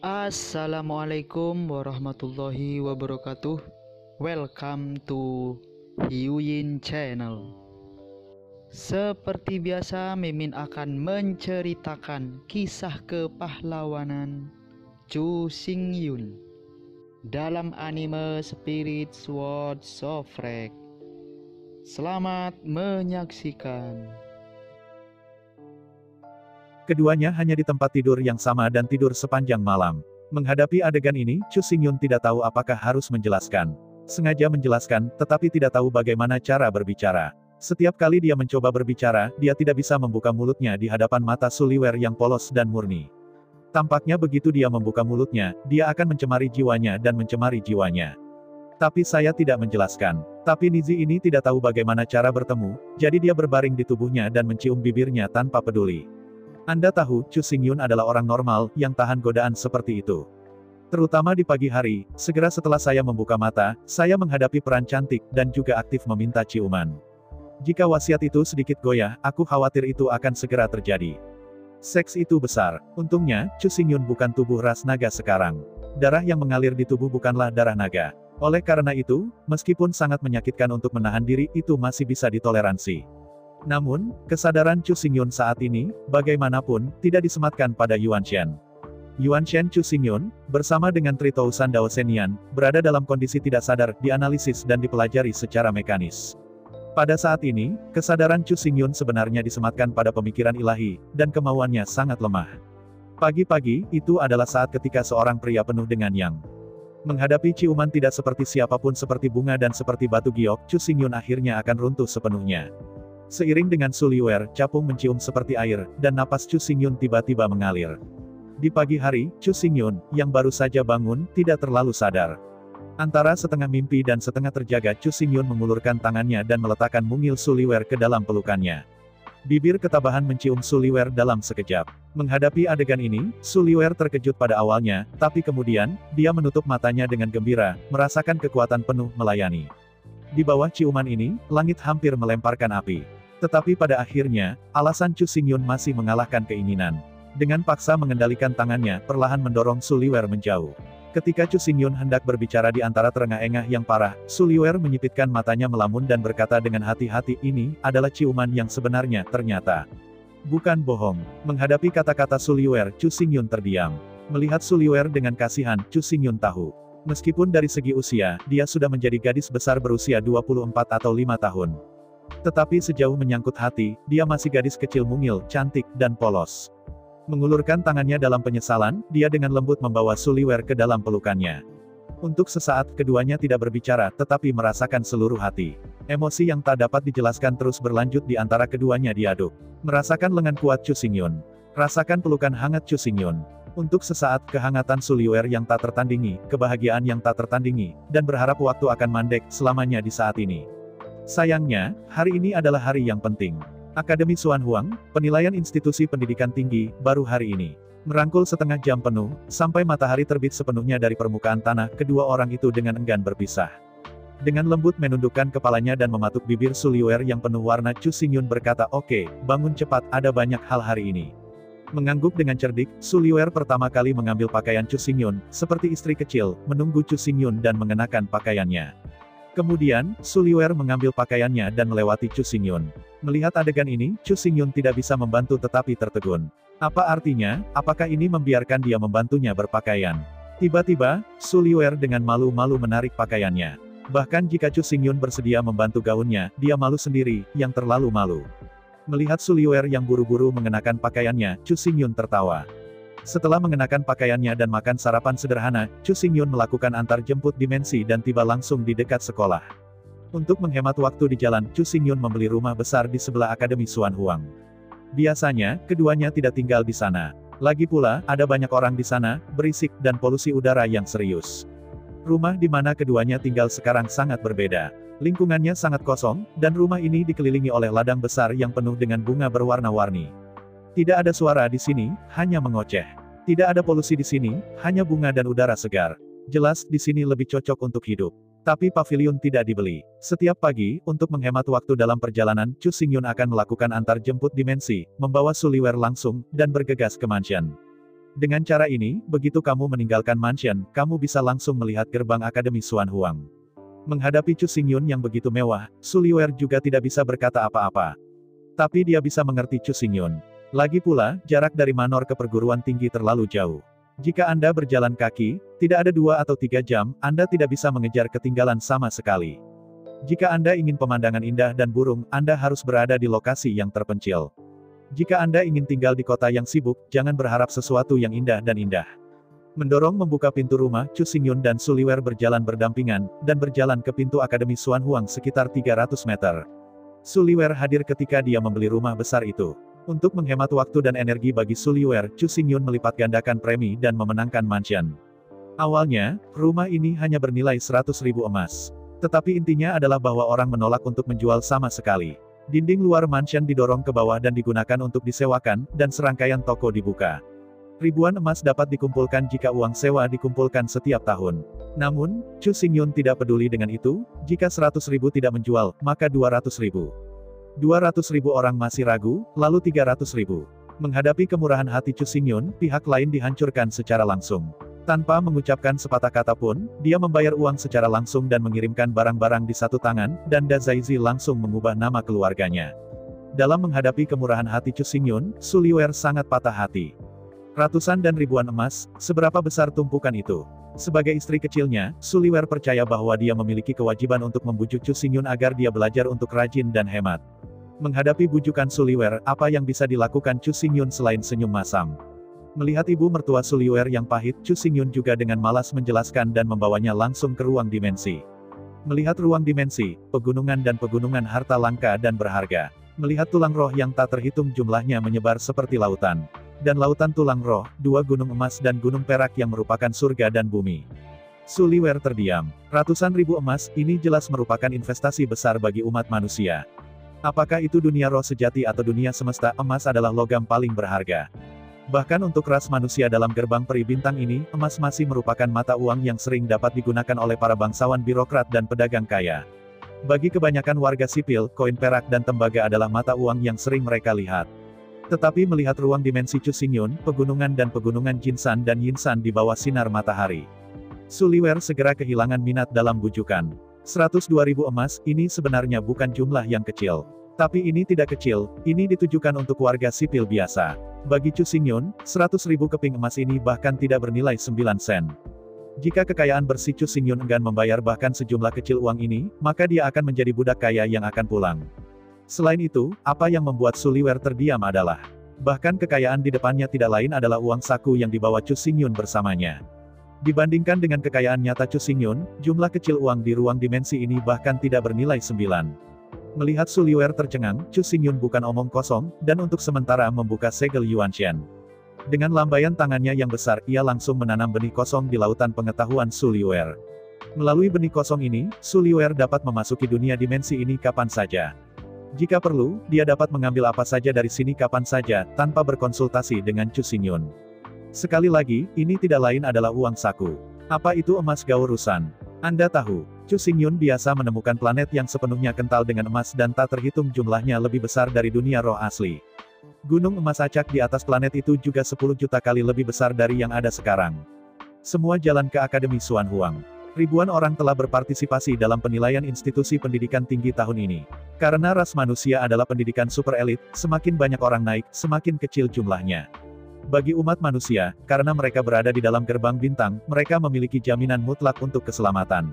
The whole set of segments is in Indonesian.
Assalamualaikum warahmatullahi wabarakatuh. Welcome to Hyuyin Channel. Seperti biasa, Mimin akan menceritakan kisah kepahlawanan Chu Xingyun dalam anime Spirit Sword Sofrek. Selamat menyaksikan. Keduanya hanya di tempat tidur yang sama dan tidur sepanjang malam. Menghadapi adegan ini, Chu Xingyun tidak tahu apakah harus menjelaskan. Sengaja menjelaskan, tetapi tidak tahu bagaimana cara berbicara. Setiap kali dia mencoba berbicara, dia tidak bisa membuka mulutnya di hadapan mata Suliwer yang polos dan murni. Tampaknya begitu dia membuka mulutnya, dia akan mencemari jiwanya dan mencemari jiwanya. Tapi saya tidak menjelaskan. Tapi Nizi ini tidak tahu bagaimana cara bertemu, jadi dia berbaring di tubuhnya dan mencium bibirnya tanpa peduli. Anda tahu, Chu Xingyun adalah orang normal, yang tahan godaan seperti itu. Terutama di pagi hari, segera setelah saya membuka mata, saya menghadapi peran cantik, dan juga aktif meminta ciuman. Jika wasiat itu sedikit goyah, aku khawatir itu akan segera terjadi. Seks itu besar. Untungnya, Chu Xingyun bukan tubuh ras naga sekarang. Darah yang mengalir di tubuh bukanlah darah naga. Oleh karena itu, meskipun sangat menyakitkan untuk menahan diri, itu masih bisa ditoleransi. Namun, kesadaran Chu Xingyun saat ini, bagaimanapun, tidak disematkan pada Yuan Shen. Yuan Shen Chu Xingyun, bersama dengan 3000 Daosenian, berada dalam kondisi tidak sadar, dianalisis dan dipelajari secara mekanis. Pada saat ini, kesadaran Chu Xingyun sebenarnya disematkan pada pemikiran ilahi, dan kemauannya sangat lemah. Pagi-pagi, itu adalah saat ketika seorang pria penuh dengan yang. Menghadapi ciuman tidak seperti siapapun seperti bunga dan seperti batu giok, Chu Xingyun akhirnya akan runtuh sepenuhnya. Seiring dengan Suliwer, capung mencium seperti air, dan napas Chu Xingyun tiba-tiba mengalir. Di pagi hari, Chu Xingyun, yang baru saja bangun, tidak terlalu sadar. Antara setengah mimpi dan setengah terjaga, Chu Xingyun mengulurkan tangannya dan meletakkan mungil Suliwer ke dalam pelukannya. Bibir ketabahan mencium Suliwer dalam sekejap. Menghadapi adegan ini, Suliwer terkejut pada awalnya, tapi kemudian, dia menutup matanya dengan gembira, merasakan kekuatan penuh melayani. Di bawah ciuman ini, langit hampir melemparkan api. Tetapi pada akhirnya, alasan Chu Xingyun masih mengalahkan keinginan. Dengan paksa mengendalikan tangannya, perlahan mendorong Suliwer menjauh. Ketika Chu Xingyun hendak berbicara di antara terengah-engah yang parah, Suliwer menyipitkan matanya melamun dan berkata dengan hati-hati, ini adalah ciuman yang sebenarnya, ternyata. Bukan bohong. Menghadapi kata-kata Suliwer, Chu Xingyun terdiam. Melihat Suliwer dengan kasihan, Chu Xingyun tahu. Meskipun dari segi usia, dia sudah menjadi gadis besar berusia 24 atau 5 tahun. Tetapi sejauh menyangkut hati, dia masih gadis kecil mungil, cantik, dan polos. Mengulurkan tangannya dalam penyesalan, dia dengan lembut membawa Suliwer ke dalam pelukannya. Untuk sesaat, keduanya tidak berbicara, tetapi merasakan seluruh hati. Emosi yang tak dapat dijelaskan terus berlanjut di antara keduanya diaduk. Merasakan lengan kuat Chu Xingyun. Rasakan pelukan hangat Chu Xingyun. Untuk sesaat, kehangatan Suliwer yang tak tertandingi, kebahagiaan yang tak tertandingi, dan berharap waktu akan mandek selamanya di saat ini. Sayangnya, hari ini adalah hari yang penting. Akademi Xuan Huang, penilaian institusi pendidikan tinggi, baru hari ini. Merangkul setengah jam penuh, sampai matahari terbit sepenuhnya dari permukaan tanah, kedua orang itu dengan enggan berpisah. Dengan lembut menundukkan kepalanya dan mematuk bibir Suliwer yang penuh warna, Chu Xingyun berkata, oke, bangun cepat, ada banyak hal hari ini. Mengangguk dengan cerdik, Suliwer pertama kali mengambil pakaian Chu Xingyun, seperti istri kecil, menunggu Chu Xingyun dan mengenakan pakaiannya. Kemudian, Suliwer mengambil pakaiannya dan melewati Chu Xingyun. Melihat adegan ini, Chu Xingyun tidak bisa membantu tetapi tertegun. Apa artinya? Apakah ini membiarkan dia membantunya berpakaian? Tiba-tiba, Suliwer dengan malu-malu menarik pakaiannya. Bahkan jika Chu Xingyun bersedia membantu gaunnya, dia malu sendiri, yang terlalu malu. Melihat Suliwer yang buru-buru mengenakan pakaiannya, Chu Xingyun tertawa. Setelah mengenakan pakaiannya dan makan sarapan sederhana, Chu Xingyun melakukan antar jemput dimensi dan tiba langsung di dekat sekolah. Untuk menghemat waktu di jalan, Chu Xingyun membeli rumah besar di sebelah Akademi Xuan Huang. Biasanya, keduanya tidak tinggal di sana. Lagi pula, ada banyak orang di sana, berisik, dan polusi udara yang serius. Rumah di mana keduanya tinggal sekarang sangat berbeda. Lingkungannya sangat kosong, dan rumah ini dikelilingi oleh ladang besar yang penuh dengan bunga berwarna-warni. Tidak ada suara di sini, hanya mengoceh. Tidak ada polusi di sini, hanya bunga dan udara segar. Jelas, di sini lebih cocok untuk hidup. Tapi pavilion tidak dibeli. Setiap pagi, untuk menghemat waktu dalam perjalanan, Chu Xingyun akan melakukan antar jemput dimensi, membawa Suliwer langsung, dan bergegas ke mansion. Dengan cara ini, begitu kamu meninggalkan mansion, kamu bisa langsung melihat gerbang Akademi Xuan Huang. Menghadapi Chu Xingyun yang begitu mewah, Su Liuer juga tidak bisa berkata apa-apa. Tapi dia bisa mengerti Chu Xingyun. Lagi pula, jarak dari manor ke perguruan tinggi terlalu jauh. Jika Anda berjalan kaki, tidak ada 2 atau 3 jam, Anda tidak bisa mengejar ketinggalan sama sekali. Jika Anda ingin pemandangan indah dan burung, Anda harus berada di lokasi yang terpencil. Jika Anda ingin tinggal di kota yang sibuk, jangan berharap sesuatu yang indah dan indah. Mendorong membuka pintu rumah, Chu Xingyun dan Su Liuer berjalan berdampingan, dan berjalan ke pintu Akademi Xuan Huang sekitar 300 meter. Su Liuer hadir ketika dia membeli rumah besar itu. Untuk menghemat waktu dan energi bagi Su Liuer, Chu Xingyun melipat gandakan premi dan memenangkan mansion. Awalnya, rumah ini hanya bernilai 100.000 emas. Tetapi intinya adalah bahwa orang menolak untuk menjual sama sekali. Dinding luar mansion didorong ke bawah dan digunakan untuk disewakan, dan serangkaian toko dibuka. Ribuan emas dapat dikumpulkan jika uang sewa dikumpulkan setiap tahun. Namun, Chu Xingyun tidak peduli dengan itu, jika 100.000 tidak menjual, maka 200.000. 200.000 orang masih ragu, lalu 300.000. Menghadapi kemurahan hati Chu Xingyun, pihak lain dihancurkan secara langsung. Tanpa mengucapkan sepatah kata pun, dia membayar uang secara langsung dan mengirimkan barang-barang di satu tangan, dan Da Zaizi langsung mengubah nama keluarganya. Dalam menghadapi kemurahan hati Chu Xingyun, Su Liuer sangat patah hati. Ratusan dan ribuan emas, seberapa besar tumpukan itu? Sebagai istri kecilnya, Su Liuer percaya bahwa dia memiliki kewajiban untuk membujuk Chu Xingyun agar dia belajar untuk rajin dan hemat. Menghadapi bujukan Su Liuer, apa yang bisa dilakukan Chu Xingyun selain senyum masam? Melihat ibu mertua Su Liuer yang pahit, Chu Xingyun juga dengan malas menjelaskan dan membawanya langsung ke ruang dimensi. Melihat ruang dimensi, pegunungan dan pegunungan harta langka dan berharga. Melihat tulang roh yang tak terhitung jumlahnya menyebar seperti lautan. Dan lautan tulang roh, 2 gunung emas dan gunung perak yang merupakan surga dan bumi. Su Liuer terdiam. Ratusan ribu emas, ini jelas merupakan investasi besar bagi umat manusia. Apakah itu dunia roh sejati atau dunia semesta, emas adalah logam paling berharga. Bahkan untuk ras manusia dalam gerbang peri bintang ini, emas masih merupakan mata uang yang sering dapat digunakan oleh para bangsawan birokrat dan pedagang kaya. Bagi kebanyakan warga sipil, koin perak dan tembaga adalah mata uang yang sering mereka lihat. Tetapi melihat ruang dimensi Chu Xingyun, pegunungan dan pegunungan Jinsan dan Yinsan di bawah sinar matahari, Su Liuer segera kehilangan minat dalam bujukan. 102.000 emas, ini sebenarnya bukan jumlah yang kecil. Tapi ini tidak kecil, ini ditujukan untuk warga sipil biasa. Bagi Chu Xingyun, 100.000 keping emas ini bahkan tidak bernilai 9 sen. Jika kekayaan bersih Chu Xingyun enggan membayar bahkan sejumlah kecil uang ini, maka dia akan menjadi budak kaya yang akan pulang. Selain itu, apa yang membuat Su Liuer terdiam adalah, bahkan kekayaan di depannya tidak lain adalah uang saku yang dibawa Chu Xingyun bersamanya. Dibandingkan dengan kekayaan nyata Chu Xingyun, jumlah kecil uang di ruang dimensi ini bahkan tidak bernilai 9. Melihat Su Liuer tercengang, Chu Xingyun bukan omong kosong, dan untuk sementara membuka segel Yuanshan. Dengan lambaian tangannya yang besar, ia langsung menanam benih kosong di lautan pengetahuan Su Liuer. Melalui benih kosong ini, Su Liuer dapat memasuki dunia dimensi ini kapan saja. Jika perlu, dia dapat mengambil apa saja dari sini kapan saja, tanpa berkonsultasi dengan Chu Xingyun. Sekali lagi, ini tidak lain adalah uang saku. Apa itu emas gaurusan? Anda tahu, Chu Xingyun biasa menemukan planet yang sepenuhnya kental dengan emas dan tak terhitung jumlahnya lebih besar dari dunia roh asli. Gunung emas acak di atas planet itu juga 10 juta kali lebih besar dari yang ada sekarang. Semua jalan ke Akademi Xuan Huang. Ribuan orang telah berpartisipasi dalam penilaian institusi pendidikan tinggi tahun ini. Karena ras manusia adalah pendidikan super elit, semakin banyak orang naik, semakin kecil jumlahnya. Bagi umat manusia, karena mereka berada di dalam gerbang bintang, mereka memiliki jaminan mutlak untuk keselamatan.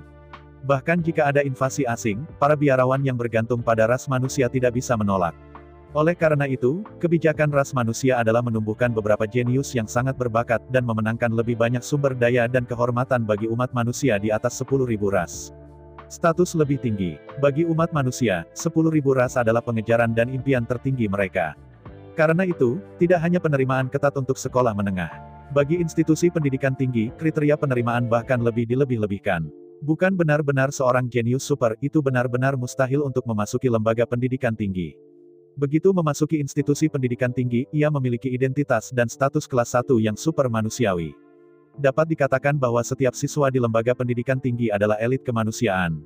Bahkan jika ada invasi asing, para biarawan yang bergantung pada ras manusia tidak bisa menolak. Oleh karena itu, kebijakan ras manusia adalah menumbuhkan beberapa jenius yang sangat berbakat dan memenangkan lebih banyak sumber daya dan kehormatan bagi umat manusia di atas 10.000 ras. Status lebih tinggi. Bagi umat manusia, 10.000 ras adalah pengejaran dan impian tertinggi mereka. Karena itu, tidak hanya penerimaan ketat untuk sekolah menengah. Bagi institusi pendidikan tinggi, kriteria penerimaan bahkan lebih dilebih-lebihkan. Bukan benar-benar seorang jenius super, itu benar-benar mustahil untuk memasuki lembaga pendidikan tinggi. Begitu memasuki institusi pendidikan tinggi, ia memiliki identitas dan status kelas 1 yang super manusiawi. Dapat dikatakan bahwa setiap siswa di lembaga pendidikan tinggi adalah elit kemanusiaan.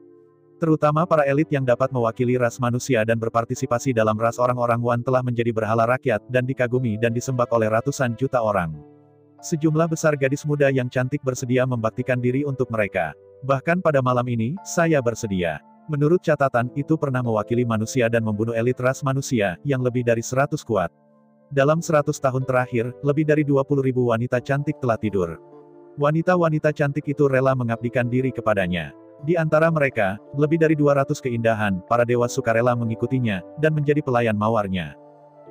Terutama para elit yang dapat mewakili ras manusia dan berpartisipasi dalam ras orang-orang Wan telah menjadi berhala rakyat dan dikagumi dan disembah oleh ratusan juta orang. Sejumlah besar gadis muda yang cantik bersedia membaktikan diri untuk mereka. Bahkan pada malam ini, saya bersedia. Menurut catatan, itu pernah mewakili manusia dan membunuh elit ras manusia, yang lebih dari 100 kuat. Dalam 100 tahun terakhir, lebih dari 20.000 wanita cantik telah tidur. Wanita-wanita cantik itu rela mengabdikan diri kepadanya. Di antara mereka, lebih dari 200 keindahan, para dewa sukarela mengikutinya, dan menjadi pelayan mawarnya.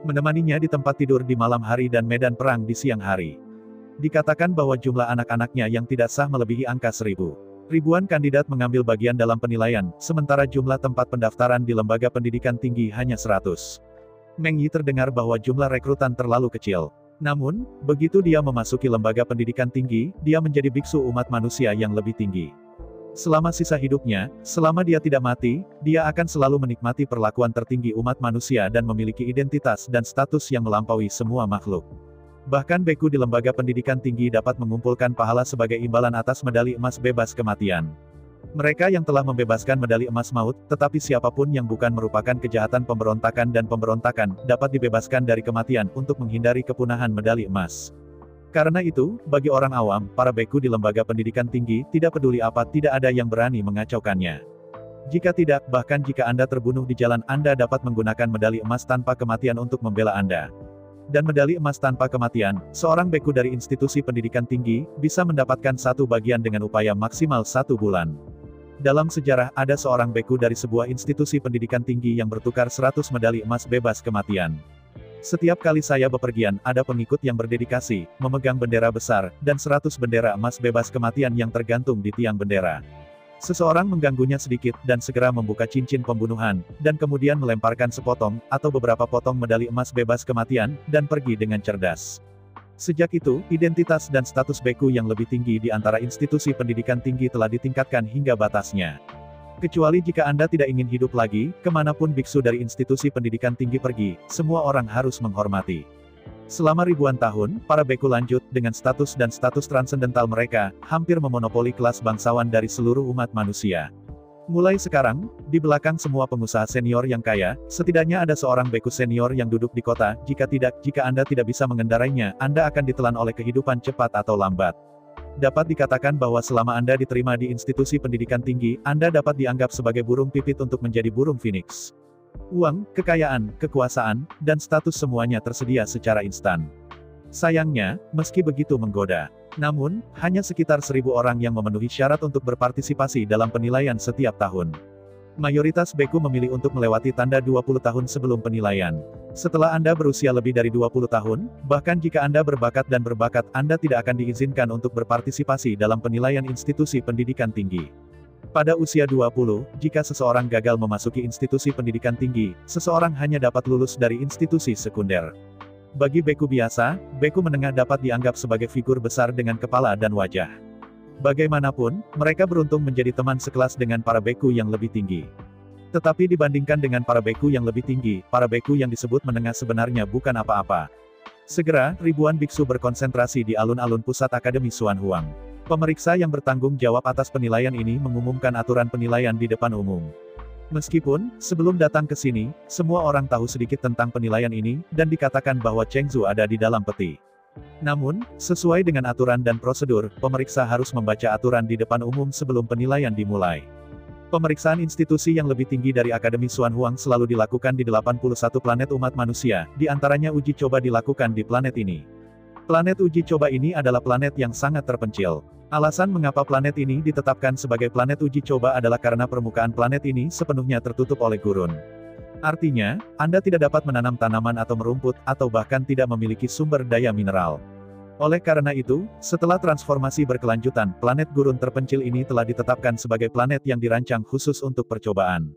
Menemaninya di tempat tidur di malam hari dan medan perang di siang hari. Dikatakan bahwa jumlah anak-anaknya yang tidak sah melebihi angka 1000. Ribuan kandidat mengambil bagian dalam penilaian, sementara jumlah tempat pendaftaran di lembaga pendidikan tinggi hanya 100. Meng Yi terdengar bahwa jumlah rekrutan terlalu kecil. Namun, begitu dia memasuki lembaga pendidikan tinggi, dia menjadi biksu umat manusia yang lebih tinggi. Selama sisa hidupnya, selama dia tidak mati, dia akan selalu menikmati perlakuan tertinggi umat manusia dan memiliki identitas dan status yang melampaui semua makhluk. Bahkan beku di lembaga pendidikan tinggi dapat mengumpulkan pahala sebagai imbalan atas medali emas bebas kematian. Mereka yang telah membebaskan medali emas maut, tetapi siapapun yang bukan merupakan kejahatan pemberontakan dan pemberontakan, dapat dibebaskan dari kematian untuk menghindari kepunahan medali emas. Karena itu, bagi orang awam, para beku di lembaga pendidikan tinggi, tidak peduli apa, tidak ada yang berani mengacaukannya. Jika tidak, bahkan jika Anda terbunuh di jalan, Anda dapat menggunakan medali emas tanpa kematian untuk membela Anda. Dan medali emas tanpa kematian, seorang beku dari institusi pendidikan tinggi, bisa mendapatkan satu bagian dengan upaya maksimal 1 bulan. Dalam sejarah, ada seorang beku dari sebuah institusi pendidikan tinggi yang bertukar 100 medali emas bebas kematian. Setiap kali saya bepergian, ada pengikut yang berdedikasi, memegang bendera besar, dan 100 bendera emas bebas kematian yang tergantung di tiang bendera. Seseorang mengganggunya sedikit, dan segera membuka cincin pembunuhan, dan kemudian melemparkan sepotong, atau beberapa potong medali emas bebas kematian, dan pergi dengan cerdas. Sejak itu, identitas dan status beku yang lebih tinggi di antara institusi pendidikan tinggi telah ditingkatkan hingga batasnya. Kecuali jika Anda tidak ingin hidup lagi, kemanapun biksu dari institusi pendidikan tinggi pergi, semua orang harus menghormati. Selama ribuan tahun, para beku lanjut, dengan status dan status transendental mereka, hampir memonopoli kelas bangsawan dari seluruh umat manusia. Mulai sekarang, di belakang semua pengusaha senior yang kaya, setidaknya ada seorang beku senior yang duduk di kota, jika Anda tidak bisa mengendarainya, Anda akan ditelan oleh kehidupan cepat atau lambat. Dapat dikatakan bahwa selama Anda diterima di institusi pendidikan tinggi, Anda dapat dianggap sebagai burung pipit untuk menjadi burung phoenix. Uang, kekayaan, kekuasaan, dan status semuanya tersedia secara instan. Sayangnya, meski begitu menggoda. Namun, hanya sekitar 1000 orang yang memenuhi syarat untuk berpartisipasi dalam penilaian setiap tahun. Mayoritas beku memilih untuk melewati tanda 20 tahun sebelum penilaian. Setelah Anda berusia lebih dari 20 tahun, bahkan jika Anda berbakat dan berbakat, Anda tidak akan diizinkan untuk berpartisipasi dalam penilaian institusi pendidikan tinggi. Pada usia 20, jika seseorang gagal memasuki institusi pendidikan tinggi, seseorang hanya dapat lulus dari institusi sekunder. Bagi beku biasa, beku menengah dapat dianggap sebagai figur besar dengan kepala dan wajah. Bagaimanapun, mereka beruntung menjadi teman sekelas dengan para beku yang lebih tinggi. Tetapi dibandingkan dengan para beku yang lebih tinggi, para beku yang disebut menengah sebenarnya bukan apa-apa. Segera, ribuan biksu berkonsentrasi di alun-alun pusat Akademi Xuan Huang. Pemeriksa yang bertanggung jawab atas penilaian ini mengumumkan aturan penilaian di depan umum. Meskipun, sebelum datang ke sini, semua orang tahu sedikit tentang penilaian ini, dan dikatakan bahwa Cheng Zhu ada di dalam peti. Namun, sesuai dengan aturan dan prosedur, pemeriksa harus membaca aturan di depan umum sebelum penilaian dimulai. Pemeriksaan institusi yang lebih tinggi dari Akademi Xuan Huang selalu dilakukan di 81 planet umat manusia, di antaranya uji coba dilakukan di planet ini. Planet uji coba ini adalah planet yang sangat terpencil. Alasan mengapa planet ini ditetapkan sebagai planet uji coba adalah karena permukaan planet ini sepenuhnya tertutup oleh gurun. Artinya, Anda tidak dapat menanam tanaman atau merumput, atau bahkan tidak memiliki sumber daya mineral. Oleh karena itu, setelah transformasi berkelanjutan, planet gurun terpencil ini telah ditetapkan sebagai planet yang dirancang khusus untuk percobaan.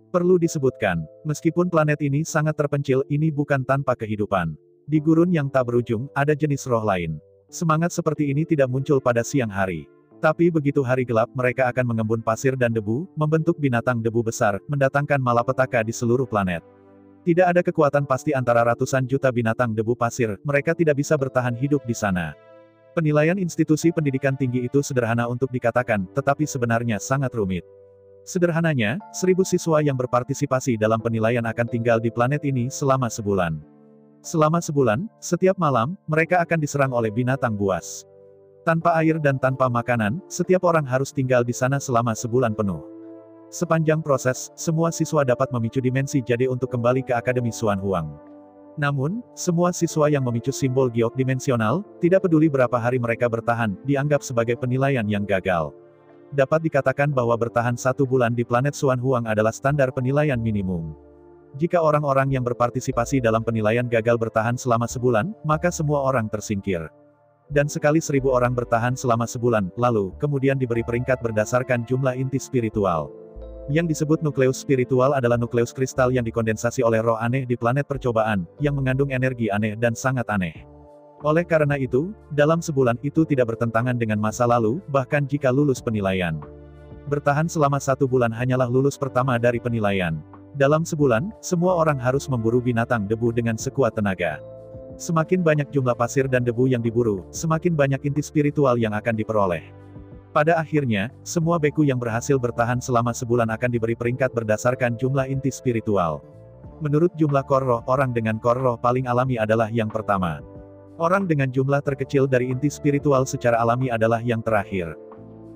Perlu disebutkan, meskipun planet ini sangat terpencil, ini bukan tanpa kehidupan. Di gurun yang tak berujung, ada jenis roh lain. Semangat seperti ini tidak muncul pada siang hari. Tapi begitu hari gelap, mereka akan mengembun pasir dan debu, membentuk binatang debu besar, mendatangkan malapetaka di seluruh planet. Tidak ada kekuatan pasti antara ratusan juta binatang debu pasir, mereka tidak bisa bertahan hidup di sana. Penilaian institusi pendidikan tinggi itu sederhana untuk dikatakan, tetapi sebenarnya sangat rumit. Sederhananya, 1000 siswa yang berpartisipasi dalam penilaian akan tinggal di planet ini selama sebulan. Selama sebulan, setiap malam, mereka akan diserang oleh binatang buas. Tanpa air dan tanpa makanan, setiap orang harus tinggal di sana selama sebulan penuh. Sepanjang proses, semua siswa dapat memicu dimensi jadi untuk kembali ke Akademi Xuan Huang. Namun, semua siswa yang memicu simbol giok dimensional, tidak peduli berapa hari mereka bertahan, dianggap sebagai penilaian yang gagal. Dapat dikatakan bahwa bertahan 1 bulan di planet Xuan Huang adalah standar penilaian minimum. Jika orang-orang yang berpartisipasi dalam penilaian gagal bertahan selama sebulan, maka semua orang tersingkir. Dan sekali 1000 orang bertahan selama sebulan, lalu, kemudian diberi peringkat berdasarkan jumlah inti spiritual. Yang disebut nukleus spiritual adalah nukleus kristal yang dikondensasi oleh roh aneh di planet percobaan, yang mengandung energi aneh dan sangat aneh. Oleh karena itu, dalam sebulan itu tidak bertentangan dengan masa lalu, bahkan jika lulus penilaian. Bertahan selama 1 bulan hanyalah lulus pertama dari penilaian. Dalam sebulan, semua orang harus memburu binatang debu dengan sekuat tenaga. Semakin banyak jumlah pasir dan debu yang diburu, semakin banyak inti spiritual yang akan diperoleh. Pada akhirnya, semua beku yang berhasil bertahan selama sebulan akan diberi peringkat berdasarkan jumlah inti spiritual. Menurut jumlah kor roh, orang dengan kor roh paling alami adalah yang pertama. Orang dengan jumlah terkecil dari inti spiritual secara alami adalah yang terakhir.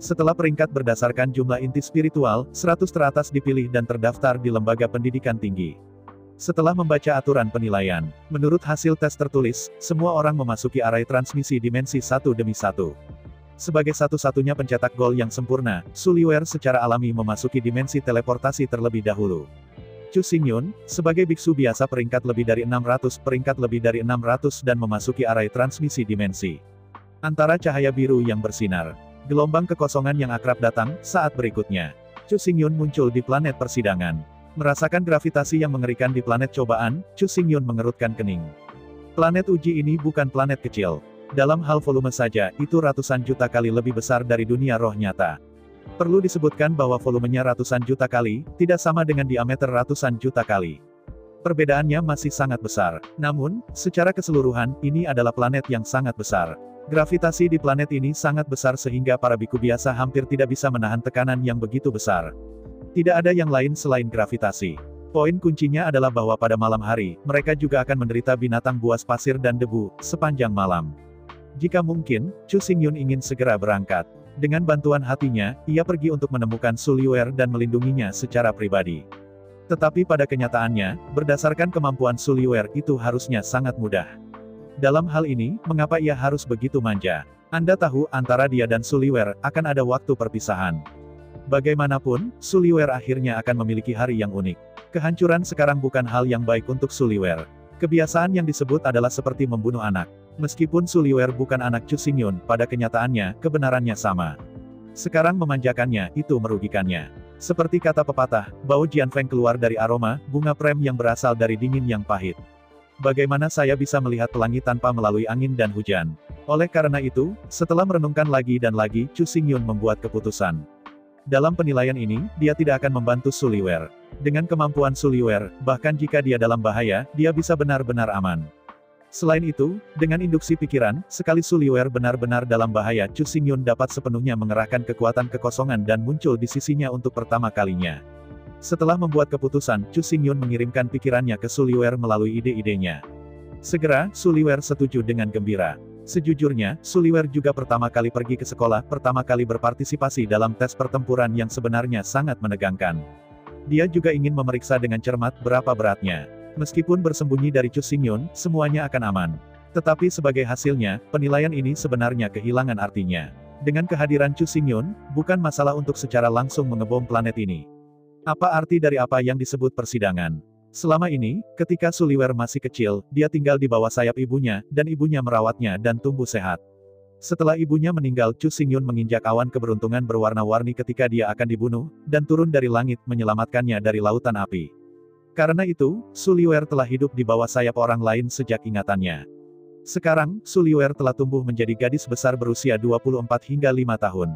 Setelah peringkat berdasarkan jumlah inti spiritual, 100 teratas dipilih dan terdaftar di lembaga pendidikan tinggi. Setelah membaca aturan penilaian, menurut hasil tes tertulis, semua orang memasuki arai transmisi dimensi satu demi satu. Sebagai satu-satunya pencetak gol yang sempurna, Su Liuer secara alami memasuki dimensi teleportasi terlebih dahulu. Chu Xingyun, sebagai biksu biasa peringkat lebih dari 600, peringkat lebih dari 600 dan memasuki arai transmisi dimensi. Antara cahaya biru yang bersinar. Gelombang kekosongan yang akrab datang, saat berikutnya. Chu Xingyun muncul di planet persidangan. Merasakan gravitasi yang mengerikan di planet cobaan, Chu Xingyun mengerutkan kening. Planet uji ini bukan planet kecil. Dalam hal volume saja, itu ratusan juta kali lebih besar dari dunia roh nyata. Perlu disebutkan bahwa volumenya ratusan juta kali, tidak sama dengan diameter ratusan juta kali. Perbedaannya masih sangat besar. Namun, secara keseluruhan, ini adalah planet yang sangat besar. Gravitasi di planet ini sangat besar sehingga para biku biasa hampir tidak bisa menahan tekanan yang begitu besar. Tidak ada yang lain selain gravitasi. Poin kuncinya adalah bahwa pada malam hari, mereka juga akan menderita binatang buas pasir dan debu, sepanjang malam. Jika mungkin, Chu Xingyun ingin segera berangkat. Dengan bantuan hatinya, ia pergi untuk menemukan Su Liuer dan melindunginya secara pribadi. Tetapi pada kenyataannya, berdasarkan kemampuan Su Liuer itu harusnya sangat mudah. Dalam hal ini, mengapa ia harus begitu manja? Anda tahu, antara dia dan Su Liuer, akan ada waktu perpisahan. Bagaimanapun, Su Liuer akhirnya akan memiliki hari yang unik. Kehancuran sekarang bukan hal yang baik untuk Su Liuer. Kebiasaan yang disebut adalah seperti membunuh anak. Meskipun Su Liuer bukan anak Chu Xingyun, pada kenyataannya, kebenarannya sama. Sekarang memanjakannya, itu merugikannya. Seperti kata pepatah, bau Jianfeng keluar dari aroma, bunga prem yang berasal dari dingin yang pahit. Bagaimana saya bisa melihat pelangi tanpa melalui angin dan hujan? Oleh karena itu, setelah merenungkan lagi dan lagi, Chu Xingyun membuat keputusan. Dalam penilaian ini, dia tidak akan membantu Su Liuer. Dengan kemampuan Su Liuer, bahkan jika dia dalam bahaya, dia bisa benar-benar aman. Selain itu, dengan induksi pikiran, sekali Su Liuer benar-benar dalam bahaya, Chu Xingyun dapat sepenuhnya mengerahkan kekuatan kekosongan dan muncul di sisinya untuk pertama kalinya. Setelah membuat keputusan, Chu Xingyun mengirimkan pikirannya ke Su Liuer melalui ide-idenya. Segera, Su Liuer setuju dengan gembira. Sejujurnya, Su Liuer juga pertama kali pergi ke sekolah, pertama kali berpartisipasi dalam tes pertempuran yang sebenarnya sangat menegangkan. Dia juga ingin memeriksa dengan cermat berapa beratnya. Meskipun bersembunyi dari Chu Xingyun, semuanya akan aman. Tetapi sebagai hasilnya, penilaian ini sebenarnya kehilangan artinya. Dengan kehadiran Chu Xingyun, bukan masalah untuk secara langsung mengebom planet ini. Apa arti dari apa yang disebut persidangan? Selama ini, ketika Su Liuer masih kecil, dia tinggal di bawah sayap ibunya, dan ibunya merawatnya dan tumbuh sehat. Setelah ibunya meninggal, Chu Xingyun menginjak awan keberuntungan berwarna-warni ketika dia akan dibunuh, dan turun dari langit menyelamatkannya dari lautan api. Karena itu, Su Liuer telah hidup di bawah sayap orang lain sejak ingatannya. Sekarang, Su Liuer telah tumbuh menjadi gadis besar berusia 24 hingga 5 tahun.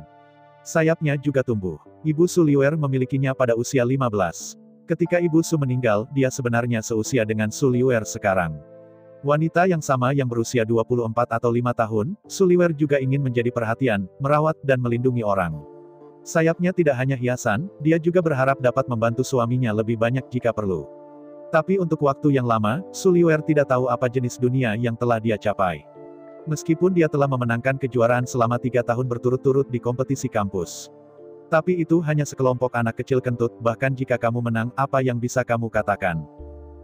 Sayapnya juga tumbuh. Ibu Su Liuer memilikinya pada usia 15. Ketika Ibu Su meninggal, dia sebenarnya seusia dengan Su Liuer sekarang. Wanita yang sama yang berusia 24 atau 5 tahun, Su Liuer juga ingin menjadi perhatian, merawat dan melindungi orang. Sayapnya tidak hanya hiasan, dia juga berharap dapat membantu suaminya lebih banyak jika perlu. Tapi untuk waktu yang lama, Sulliwer tidak tahu apa jenis dunia yang telah dia capai. Meskipun dia telah memenangkan kejuaraan selama 3 tahun berturut-turut di kompetisi kampus. Tapi itu hanya sekelompok anak kecil kentut, bahkan jika kamu menang, apa yang bisa kamu katakan?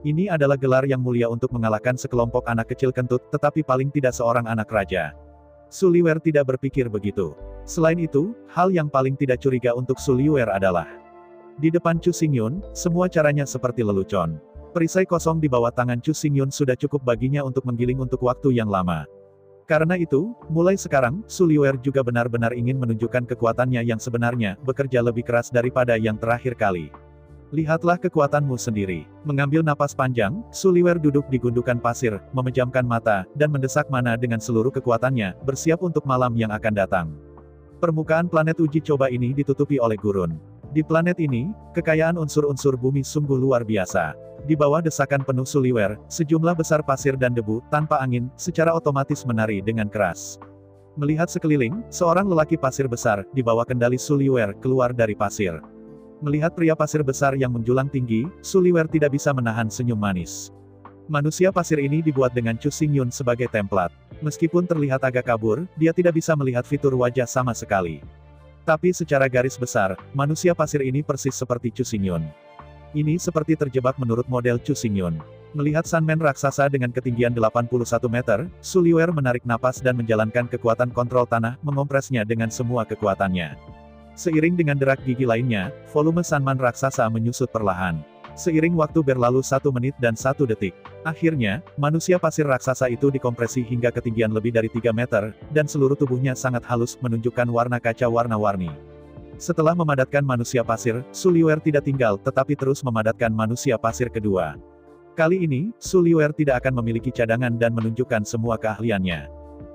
Ini adalah gelar yang mulia untuk mengalahkan sekelompok anak kecil kentut, tetapi paling tidak seorang anak raja. Sulliwer tidak berpikir begitu. Selain itu, hal yang paling tidak curiga untuk Sulliwer adalah di depan Chu Xingyun, semua caranya seperti lelucon. Perisai kosong di bawah tangan Chu Xingyun sudah cukup baginya untuk menggiling untuk waktu yang lama. Karena itu, mulai sekarang, Sulliwer juga benar-benar ingin menunjukkan kekuatannya yang sebenarnya, bekerja lebih keras daripada yang terakhir kali. Lihatlah kekuatanmu sendiri. Mengambil napas panjang, Sulliwer duduk di gundukan pasir, memejamkan mata, dan mendesak mana dengan seluruh kekuatannya, bersiap untuk malam yang akan datang. Permukaan planet uji coba ini ditutupi oleh gurun. Di planet ini, kekayaan unsur-unsur bumi sungguh luar biasa. Di bawah desakan penuh Sulliwer, sejumlah besar pasir dan debu, tanpa angin, secara otomatis menari dengan keras. Melihat sekeliling, seorang lelaki pasir besar, di bawah kendali Sulliwer, keluar dari pasir. Melihat pria pasir besar yang menjulang tinggi, Sulliwer tidak bisa menahan senyum manis. Manusia pasir ini dibuat dengan Chu Xingyun sebagai templat. Meskipun terlihat agak kabur, dia tidak bisa melihat fitur wajah sama sekali. Tapi secara garis besar, manusia pasir ini persis seperti Chu Xingyun. Ini seperti terjebak menurut model Chu Xingyun. Melihat Sunman raksasa dengan ketinggian 81 meter, Sulliwer menarik napas dan menjalankan kekuatan kontrol tanah, mengompresnya dengan semua kekuatannya. Seiring dengan derak gigi lainnya, volume Sunman raksasa menyusut perlahan. Seiring waktu berlalu 1 menit dan 1 detik. Akhirnya, manusia pasir raksasa itu dikompresi hingga ketinggian lebih dari 3 meter, dan seluruh tubuhnya sangat halus, menunjukkan warna kaca warna-warni. Setelah memadatkan manusia pasir, Sulliwer tidak tinggal, tetapi terus memadatkan manusia pasir kedua. Kali ini, Sulliwer tidak akan memiliki cadangan dan menunjukkan semua keahliannya.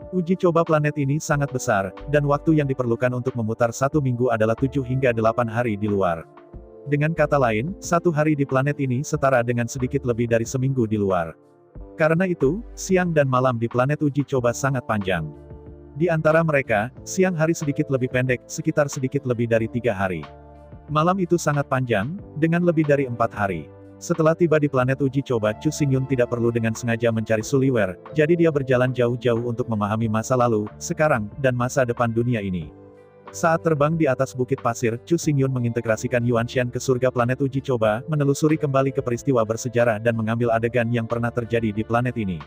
Uji coba planet ini sangat besar, dan waktu yang diperlukan untuk memutar 1 minggu adalah 7 hingga 8 hari di luar. Dengan kata lain, 1 hari di planet ini setara dengan sedikit lebih dari seminggu di luar. Karena itu, siang dan malam di planet uji coba sangat panjang. Di antara mereka, siang hari sedikit lebih pendek, sekitar sedikit lebih dari 3 hari. Malam itu sangat panjang, dengan lebih dari 4 hari. Setelah tiba di planet uji coba, Chu Xingyun tidak perlu dengan sengaja mencari Sulliwer, jadi dia berjalan jauh-jauh untuk memahami masa lalu, sekarang, dan masa depan dunia ini. Saat terbang di atas bukit pasir, Chu Xingyun mengintegrasikan Yuan Shen ke surga planet uji coba, menelusuri kembali ke peristiwa bersejarah dan mengambil adegan yang pernah terjadi di planet ini.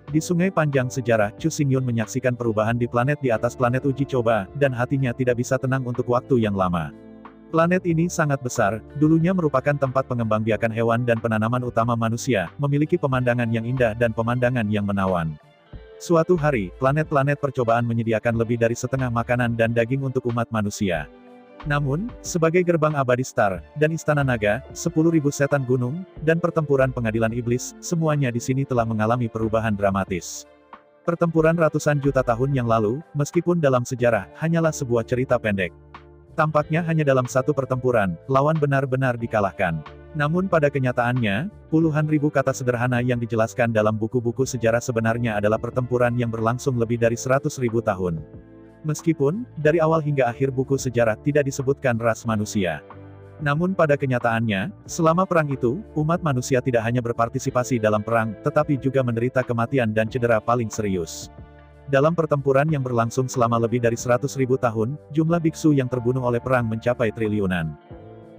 Di sungai panjang sejarah, Chu Xingyun menyaksikan perubahan di planet di atas planet uji coba, dan hatinya tidak bisa tenang untuk waktu yang lama. Planet ini sangat besar, dulunya merupakan tempat pengembangbiakan hewan dan penanaman utama manusia, memiliki pemandangan yang indah dan pemandangan yang menawan. Suatu hari, planet-planet percobaan menyediakan lebih dari setengah makanan dan daging untuk umat manusia. Namun, sebagai gerbang abadi Star, dan Istana Naga, 10.000 setan gunung, dan pertempuran pengadilan iblis, semuanya di sini telah mengalami perubahan dramatis. Pertempuran ratusan juta tahun yang lalu, meskipun dalam sejarah, hanyalah sebuah cerita pendek. Tampaknya hanya dalam satu pertempuran, lawan benar-benar dikalahkan. Namun pada kenyataannya, puluhan ribu kata sederhana yang dijelaskan dalam buku-buku sejarah sebenarnya adalah pertempuran yang berlangsung lebih dari 100.000 tahun. Meskipun, dari awal hingga akhir buku sejarah tidak disebutkan ras manusia. Namun pada kenyataannya, selama perang itu, umat manusia tidak hanya berpartisipasi dalam perang, tetapi juga menderita kematian dan cedera paling serius. Dalam pertempuran yang berlangsung selama lebih dari 100.000 tahun, jumlah biksu yang terbunuh oleh perang mencapai triliunan.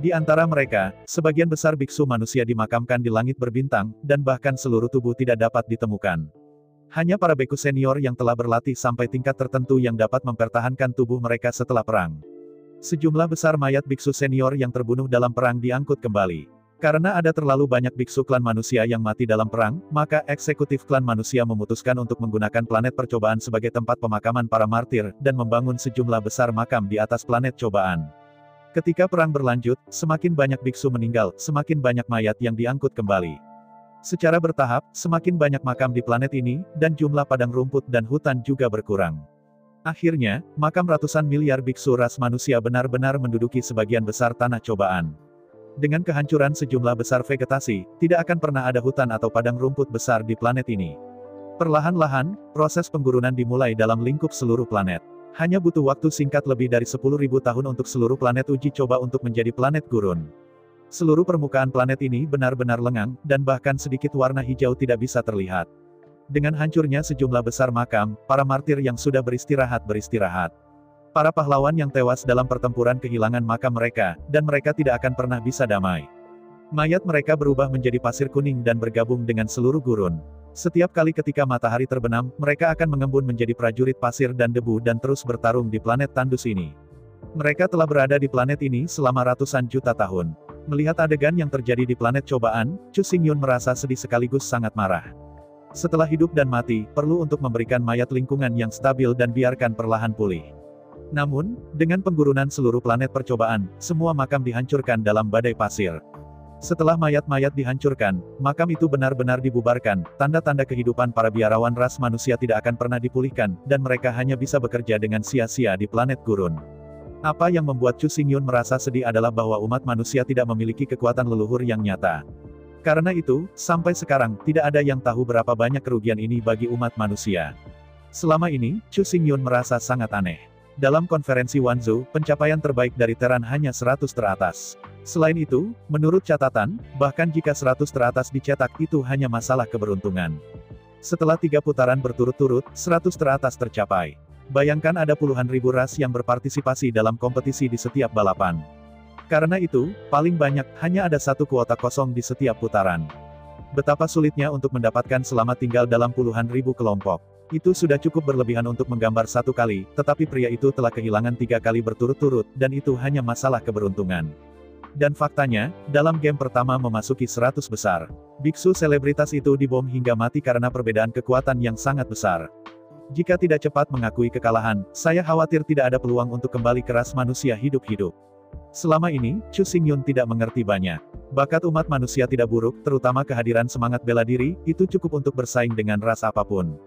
Di antara mereka, sebagian besar biksu manusia dimakamkan di langit berbintang, dan bahkan seluruh tubuh tidak dapat ditemukan. Hanya para bhikkhu senior yang telah berlatih sampai tingkat tertentu yang dapat mempertahankan tubuh mereka setelah perang. Sejumlah besar mayat biksu senior yang terbunuh dalam perang diangkut kembali. Karena ada terlalu banyak biksu klan manusia yang mati dalam perang, maka eksekutif klan manusia memutuskan untuk menggunakan planet percobaan sebagai tempat pemakaman para martir, dan membangun sejumlah besar makam di atas planet cobaan. Ketika perang berlanjut, semakin banyak biksu meninggal, semakin banyak mayat yang diangkut kembali. Secara bertahap, semakin banyak makam di planet ini, dan jumlah padang rumput dan hutan juga berkurang. Akhirnya, makam ratusan miliar biksu ras manusia benar-benar menduduki sebagian besar tanah cobaan. Dengan kehancuran sejumlah besar vegetasi, tidak akan pernah ada hutan atau padang rumput besar di planet ini. Perlahan-lahan, proses penggurunan dimulai dalam lingkup seluruh planet. Hanya butuh waktu singkat lebih dari 10.000 tahun untuk seluruh planet uji coba untuk menjadi planet gurun. Seluruh permukaan planet ini benar-benar lengang, dan bahkan sedikit warna hijau tidak bisa terlihat. Dengan hancurnya sejumlah besar makam, para martir yang sudah beristirahat. Para pahlawan yang tewas dalam pertempuran kehilangan makam mereka, dan mereka tidak akan pernah bisa damai. Mayat mereka berubah menjadi pasir kuning dan bergabung dengan seluruh gurun. Setiap kali ketika matahari terbenam, mereka akan mengembun menjadi prajurit pasir dan debu dan terus bertarung di planet tandus ini. Mereka telah berada di planet ini selama ratusan juta tahun. Melihat adegan yang terjadi di planet cobaan, Chu Xingyun merasa sedih sekaligus sangat marah. Setelah hidup dan mati, perlu untuk memberikan mayat lingkungan yang stabil dan biarkan perlahan pulih. Namun, dengan penggurunan seluruh planet percobaan, semua makam dihancurkan dalam badai pasir. Setelah mayat-mayat dihancurkan, makam itu benar-benar dibubarkan, tanda-tanda kehidupan para biarawan ras manusia tidak akan pernah dipulihkan, dan mereka hanya bisa bekerja dengan sia-sia di planet gurun. Apa yang membuat Chu Xingyun merasa sedih adalah bahwa umat manusia tidak memiliki kekuatan leluhur yang nyata. Karena itu, sampai sekarang, tidak ada yang tahu berapa banyak kerugian ini bagi umat manusia. Selama ini, Chu Xingyun merasa sangat aneh. Dalam konferensi Wanzhou, pencapaian terbaik dari Terran hanya 100 teratas. Selain itu, menurut catatan, bahkan jika 100 teratas dicetak itu hanya masalah keberuntungan. Setelah 3 putaran berturut-turut, 100 teratas tercapai. Bayangkan ada puluhan ribu ras yang berpartisipasi dalam kompetisi di setiap balapan. Karena itu, paling banyak, hanya ada 1 kuota kosong di setiap putaran. Betapa sulitnya untuk mendapatkan selamat tinggal dalam puluhan ribu kelompok. Itu sudah cukup berlebihan untuk menggambar 1 kali, tetapi pria itu telah kehilangan 3 kali berturut-turut, dan itu hanya masalah keberuntungan. Dan faktanya, dalam game pertama memasuki 100 besar. Biksu selebritas itu dibom hingga mati karena perbedaan kekuatan yang sangat besar. Jika tidak cepat mengakui kekalahan, saya khawatir tidak ada peluang untuk kembali ke ras manusia hidup-hidup. Selama ini, Chu Xingyun tidak mengerti banyak. Bakat umat manusia tidak buruk, terutama kehadiran semangat bela diri, itu cukup untuk bersaing dengan ras apapun.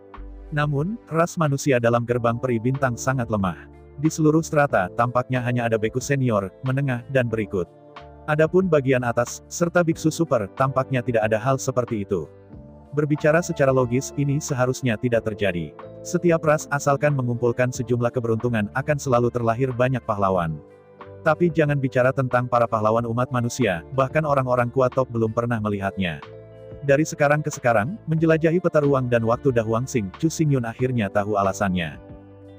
Namun, ras manusia dalam gerbang peri bintang sangat lemah. Di seluruh strata, tampaknya hanya ada biksu senior, menengah, dan berikut. Adapun bagian atas, serta biksu super, tampaknya tidak ada hal seperti itu. Berbicara secara logis, ini seharusnya tidak terjadi. Setiap ras, asalkan mengumpulkan sejumlah keberuntungan, akan selalu terlahir banyak pahlawan. Tapi jangan bicara tentang para pahlawan umat manusia, bahkan orang-orang kuat top belum pernah melihatnya. Dari sekarang ke sekarang, menjelajahi peta ruang dan waktu Dahuangsing, Chu Xingyun akhirnya tahu alasannya.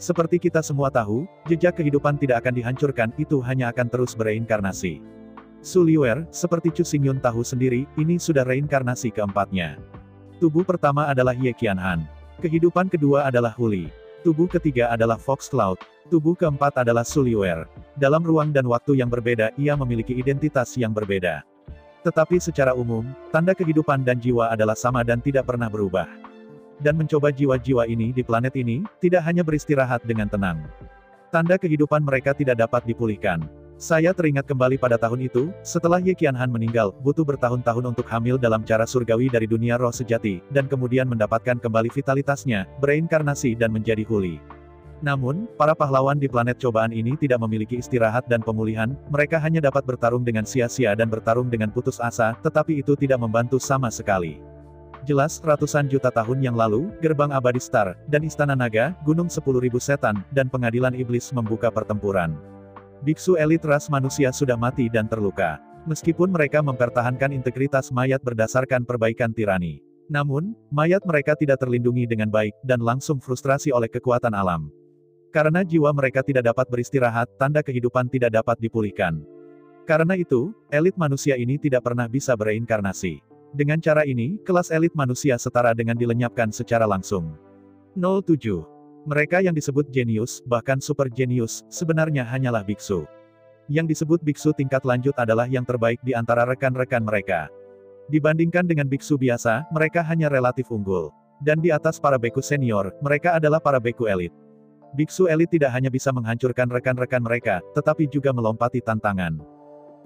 Seperti kita semua tahu, jejak kehidupan tidak akan dihancurkan, itu hanya akan terus bereinkarnasi. Su Liuer, seperti Chu Xingyun tahu sendiri, ini sudah reinkarnasi keempatnya. Tubuh pertama adalah Ye Qianhan. Kehidupan kedua adalah Huli. Tubuh ketiga adalah Fox Cloud. Tubuh keempat adalah Su Liuer. Dalam ruang dan waktu yang berbeda, ia memiliki identitas yang berbeda. Tetapi secara umum, tanda kehidupan dan jiwa adalah sama dan tidak pernah berubah. Dan mencoba jiwa-jiwa ini di planet ini, tidak hanya beristirahat dengan tenang. Tanda kehidupan mereka tidak dapat dipulihkan. Saya teringat kembali pada tahun itu, setelah Ye Qianhan meninggal, butuh bertahun-tahun untuk hamil dalam cara surgawi dari dunia roh sejati, dan kemudian mendapatkan kembali vitalitasnya, bereinkarnasi dan menjadi Huli. Namun, para pahlawan di planet cobaan ini tidak memiliki istirahat dan pemulihan, mereka hanya dapat bertarung dengan sia-sia dan bertarung dengan putus asa, tetapi itu tidak membantu sama sekali. Jelas, ratusan juta tahun yang lalu, gerbang abadi Star, dan istana naga, gunung 10.000 setan, dan pengadilan iblis membuka pertempuran. Biksu elit ras manusia sudah mati dan terluka. Meskipun mereka mempertahankan integritas mayat berdasarkan perbaikan tirani. Namun, mayat mereka tidak terlindungi dengan baik, dan langsung frustrasi oleh kekuatan alam. Karena jiwa mereka tidak dapat beristirahat, tanda kehidupan tidak dapat dipulihkan. Karena itu, elit manusia ini tidak pernah bisa bereinkarnasi. Dengan cara ini, kelas elit manusia setara dengan dilenyapkan secara langsung. 07. Mereka yang disebut jenius, bahkan super jenius, sebenarnya hanyalah biksu. Yang disebut biksu tingkat lanjut adalah yang terbaik di antara rekan-rekan mereka. Dibandingkan dengan biksu biasa, mereka hanya relatif unggul. Dan di atas para beku senior, mereka adalah para beku elit. Biksu elit tidak hanya bisa menghancurkan rekan-rekan mereka, tetapi juga melompati tantangan.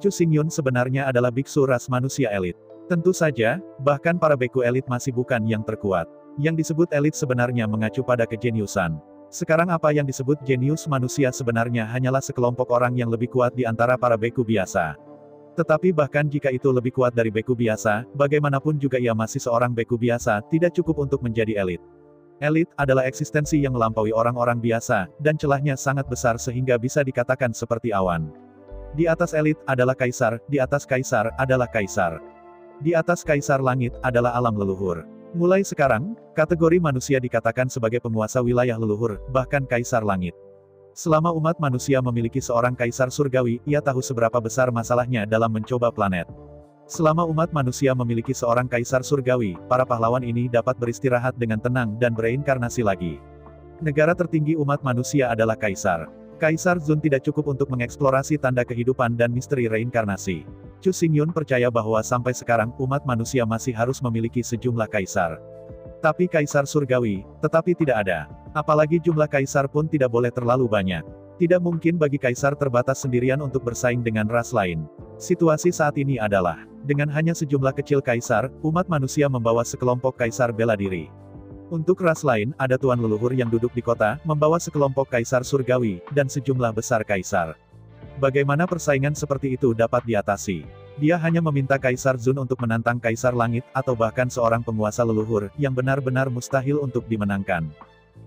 Chu Xingyun sebenarnya adalah biksu ras manusia elit. Tentu saja, bahkan para beku elit masih bukan yang terkuat. Yang disebut elit sebenarnya mengacu pada kejeniusan. Sekarang apa yang disebut jenius manusia sebenarnya hanyalah sekelompok orang yang lebih kuat di antara para beku biasa. Tetapi bahkan jika itu lebih kuat dari beku biasa, bagaimanapun juga ia masih seorang beku biasa, tidak cukup untuk menjadi elit. Elit adalah eksistensi yang melampaui orang-orang biasa, dan celahnya sangat besar sehingga bisa dikatakan seperti awan. Di atas elit adalah kaisar, di atas kaisar adalah kaisar. Di atas kaisar langit adalah alam leluhur. Mulai sekarang, kategori manusia dikatakan sebagai penguasa wilayah leluhur, bahkan kaisar langit. Selama umat manusia memiliki seorang kaisar surgawi, ia tahu seberapa besar masalahnya dalam mencoba planet. Selama umat manusia memiliki seorang kaisar surgawi, para pahlawan ini dapat beristirahat dengan tenang dan bereinkarnasi lagi. Negara tertinggi umat manusia adalah kaisar. Kaisar Zun tidak cukup untuk mengeksplorasi tanda kehidupan dan misteri reinkarnasi. Chu Xingyun percaya bahwa sampai sekarang umat manusia masih harus memiliki sejumlah kaisar. Tapi kaisar surgawi, tetapi tidak ada. Apalagi jumlah kaisar pun tidak boleh terlalu banyak. Tidak mungkin bagi kaisar terbatas sendirian untuk bersaing dengan ras lain. Situasi saat ini adalah, dengan hanya sejumlah kecil kaisar, umat manusia membawa sekelompok kaisar bela diri. Untuk ras lain, ada tuan leluhur yang duduk di kota, membawa sekelompok kaisar surgawi, dan sejumlah besar kaisar. Bagaimana persaingan seperti itu dapat diatasi? Dia hanya meminta Kaisar Zun untuk menantang Kaisar Langit, atau bahkan seorang penguasa leluhur, yang benar-benar mustahil untuk dimenangkan.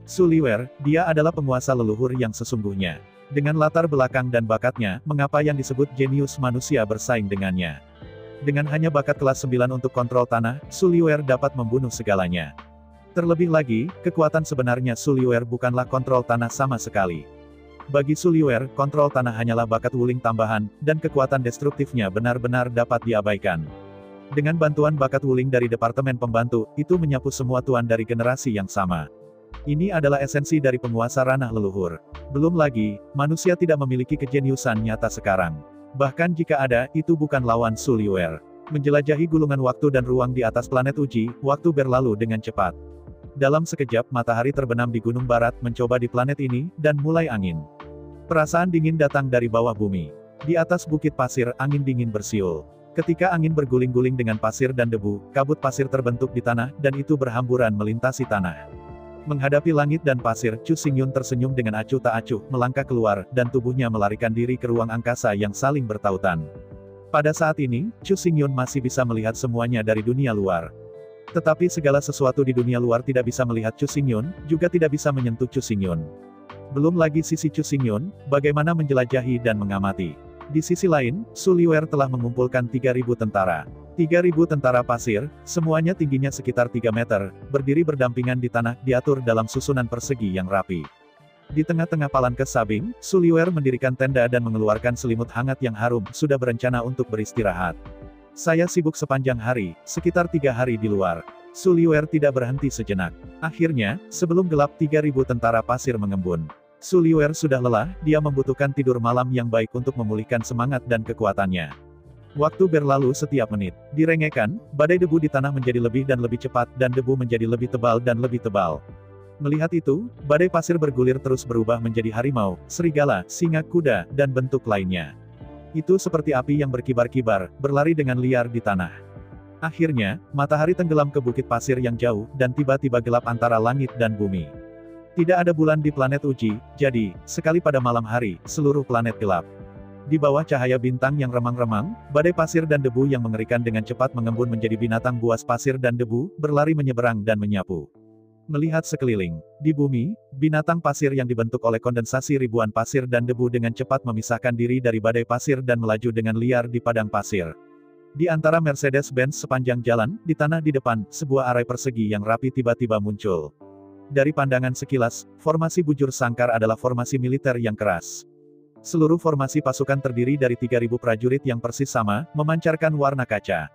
Su Liwer, dia adalah penguasa leluhur yang sesungguhnya. Dengan latar belakang dan bakatnya, mengapa yang disebut jenius manusia bersaing dengannya? Dengan hanya bakat kelas 9 untuk kontrol tanah, Su Liwer dapat membunuh segalanya. Terlebih lagi, kekuatan sebenarnya Su Liwer bukanlah kontrol tanah sama sekali. Bagi Su Liwer, kontrol tanah hanyalah bakat wuling tambahan, dan kekuatan destruktifnya benar-benar dapat diabaikan. Dengan bantuan bakat wuling dari Departemen Pembantu, itu menyapu semua tuan dari generasi yang sama. Ini adalah esensi dari penguasa ranah leluhur. Belum lagi, manusia tidak memiliki kejeniusan nyata sekarang. Bahkan jika ada, itu bukan lawan Su Liwer. Menjelajahi gulungan waktu dan ruang di atas planet uji, waktu berlalu dengan cepat. Dalam sekejap, matahari terbenam di gunung barat, mencoba di planet ini, dan mulai angin. Perasaan dingin datang dari bawah bumi. Di atas bukit pasir, angin dingin bersiul. Ketika angin berguling-guling dengan pasir dan debu, kabut pasir terbentuk di tanah, dan itu berhamburan melintasi tanah. Menghadapi langit dan pasir, Chu Xingyun tersenyum dengan acuh tak acuh, melangkah keluar, dan tubuhnya melarikan diri ke ruang angkasa yang saling bertautan. Pada saat ini, Chu Xingyun masih bisa melihat semuanya dari dunia luar. Tetapi segala sesuatu di dunia luar tidak bisa melihat Chu Xingyun, juga tidak bisa menyentuh Chu Xingyun. Belum lagi sisi Chu Xingyun, bagaimana menjelajahi dan mengamati. Di sisi lain, Su Liwer telah mengumpulkan 3.000 tentara. 3.000 tentara pasir, semuanya tingginya sekitar 3 meter, berdiri berdampingan di tanah, diatur dalam susunan persegi yang rapi. Di tengah-tengah Palankes Sabing, Su Liwer mendirikan tenda dan mengeluarkan selimut hangat yang harum, sudah berencana untuk beristirahat. Saya sibuk sepanjang hari, sekitar 3 hari di luar. Su Liwer tidak berhenti sejenak. Akhirnya, sebelum gelap 3.000 tentara pasir mengembun. Su Liwer sudah lelah, dia membutuhkan tidur malam yang baik untuk memulihkan semangat dan kekuatannya. Waktu berlalu setiap menit. Direngekan, badai debu di tanah menjadi lebih dan lebih cepat, dan debu menjadi lebih tebal dan lebih tebal. Melihat itu, badai pasir bergulir terus berubah menjadi harimau, serigala, singa, kuda, dan bentuk lainnya. Itu seperti api yang berkibar-kibar, berlari dengan liar di tanah. Akhirnya, matahari tenggelam ke bukit pasir yang jauh, dan tiba-tiba gelap antara langit dan bumi. Tidak ada bulan di planet uji, jadi, sekali pada malam hari, seluruh planet gelap. Di bawah cahaya bintang yang remang-remang, badai pasir dan debu yang mengerikan dengan cepat mengembun menjadi binatang buas pasir dan debu, berlari menyeberang dan menyapu. Melihat sekeliling, di bumi, binatang pasir yang dibentuk oleh kondensasi ribuan pasir dan debu dengan cepat memisahkan diri dari badai pasir dan melaju dengan liar di padang pasir. Di antara Mercedes-Benz sepanjang jalan, di tanah di depan, sebuah arai persegi yang rapi tiba-tiba muncul. Dari pandangan sekilas, formasi bujur sangkar adalah formasi militer yang keras. Seluruh formasi pasukan terdiri dari 3.000 prajurit yang persis sama, memancarkan warna kaca.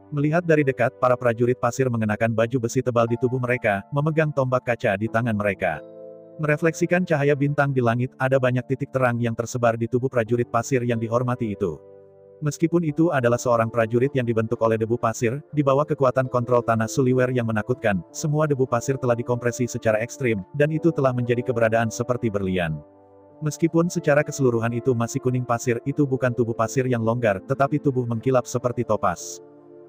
Melihat dari dekat, para prajurit pasir mengenakan baju besi tebal di tubuh mereka, memegang tombak kaca di tangan mereka. Merefleksikan cahaya bintang di langit, ada banyak titik terang yang tersebar di tubuh prajurit pasir yang dihormati itu. Meskipun itu adalah seorang prajurit yang dibentuk oleh debu pasir, di bawah kekuatan kontrol tanah Su Liwer yang menakutkan, semua debu pasir telah dikompresi secara ekstrim, dan itu telah menjadi keberadaan seperti berlian. Meskipun secara keseluruhan itu masih kuning pasir, itu bukan tubuh pasir yang longgar, tetapi tubuh mengkilap seperti topas.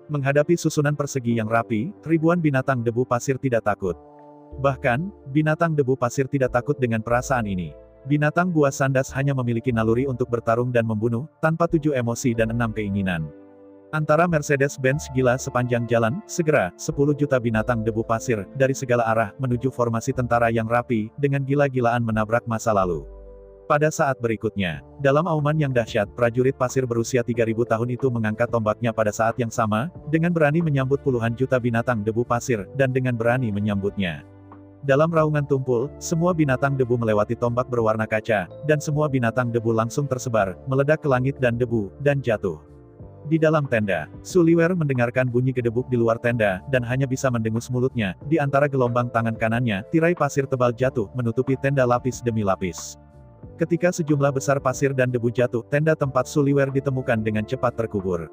Menghadapi susunan persegi yang rapi, ribuan binatang debu pasir tidak takut. Bahkan, binatang debu pasir tidak takut dengan perasaan ini. Binatang buas sandas hanya memiliki naluri untuk bertarung dan membunuh, tanpa 7 emosi dan 6 keinginan. Antara Mercedes-Benz gila sepanjang jalan, segera, 10 juta binatang debu pasir, dari segala arah, menuju formasi tentara yang rapi, dengan gila-gilaan menabrak masa lalu. Pada saat berikutnya, dalam auman yang dahsyat, prajurit pasir berusia 3000 tahun itu mengangkat tombaknya pada saat yang sama, dengan berani menyambut puluhan juta binatang debu pasir, dan dengan berani menyambutnya. Dalam raungan tumpul, semua binatang debu melewati tombak berwarna kaca, dan semua binatang debu langsung tersebar, meledak ke langit dan debu, dan jatuh. Di dalam tenda, Sulliwer mendengarkan bunyi gedebuk di luar tenda, dan hanya bisa mendengus mulutnya. Di antara gelombang tangan kanannya, tirai pasir tebal jatuh, menutupi tenda lapis demi lapis. Ketika sejumlah besar pasir dan debu jatuh, tenda tempat Sulliwer ditemukan dengan cepat terkubur.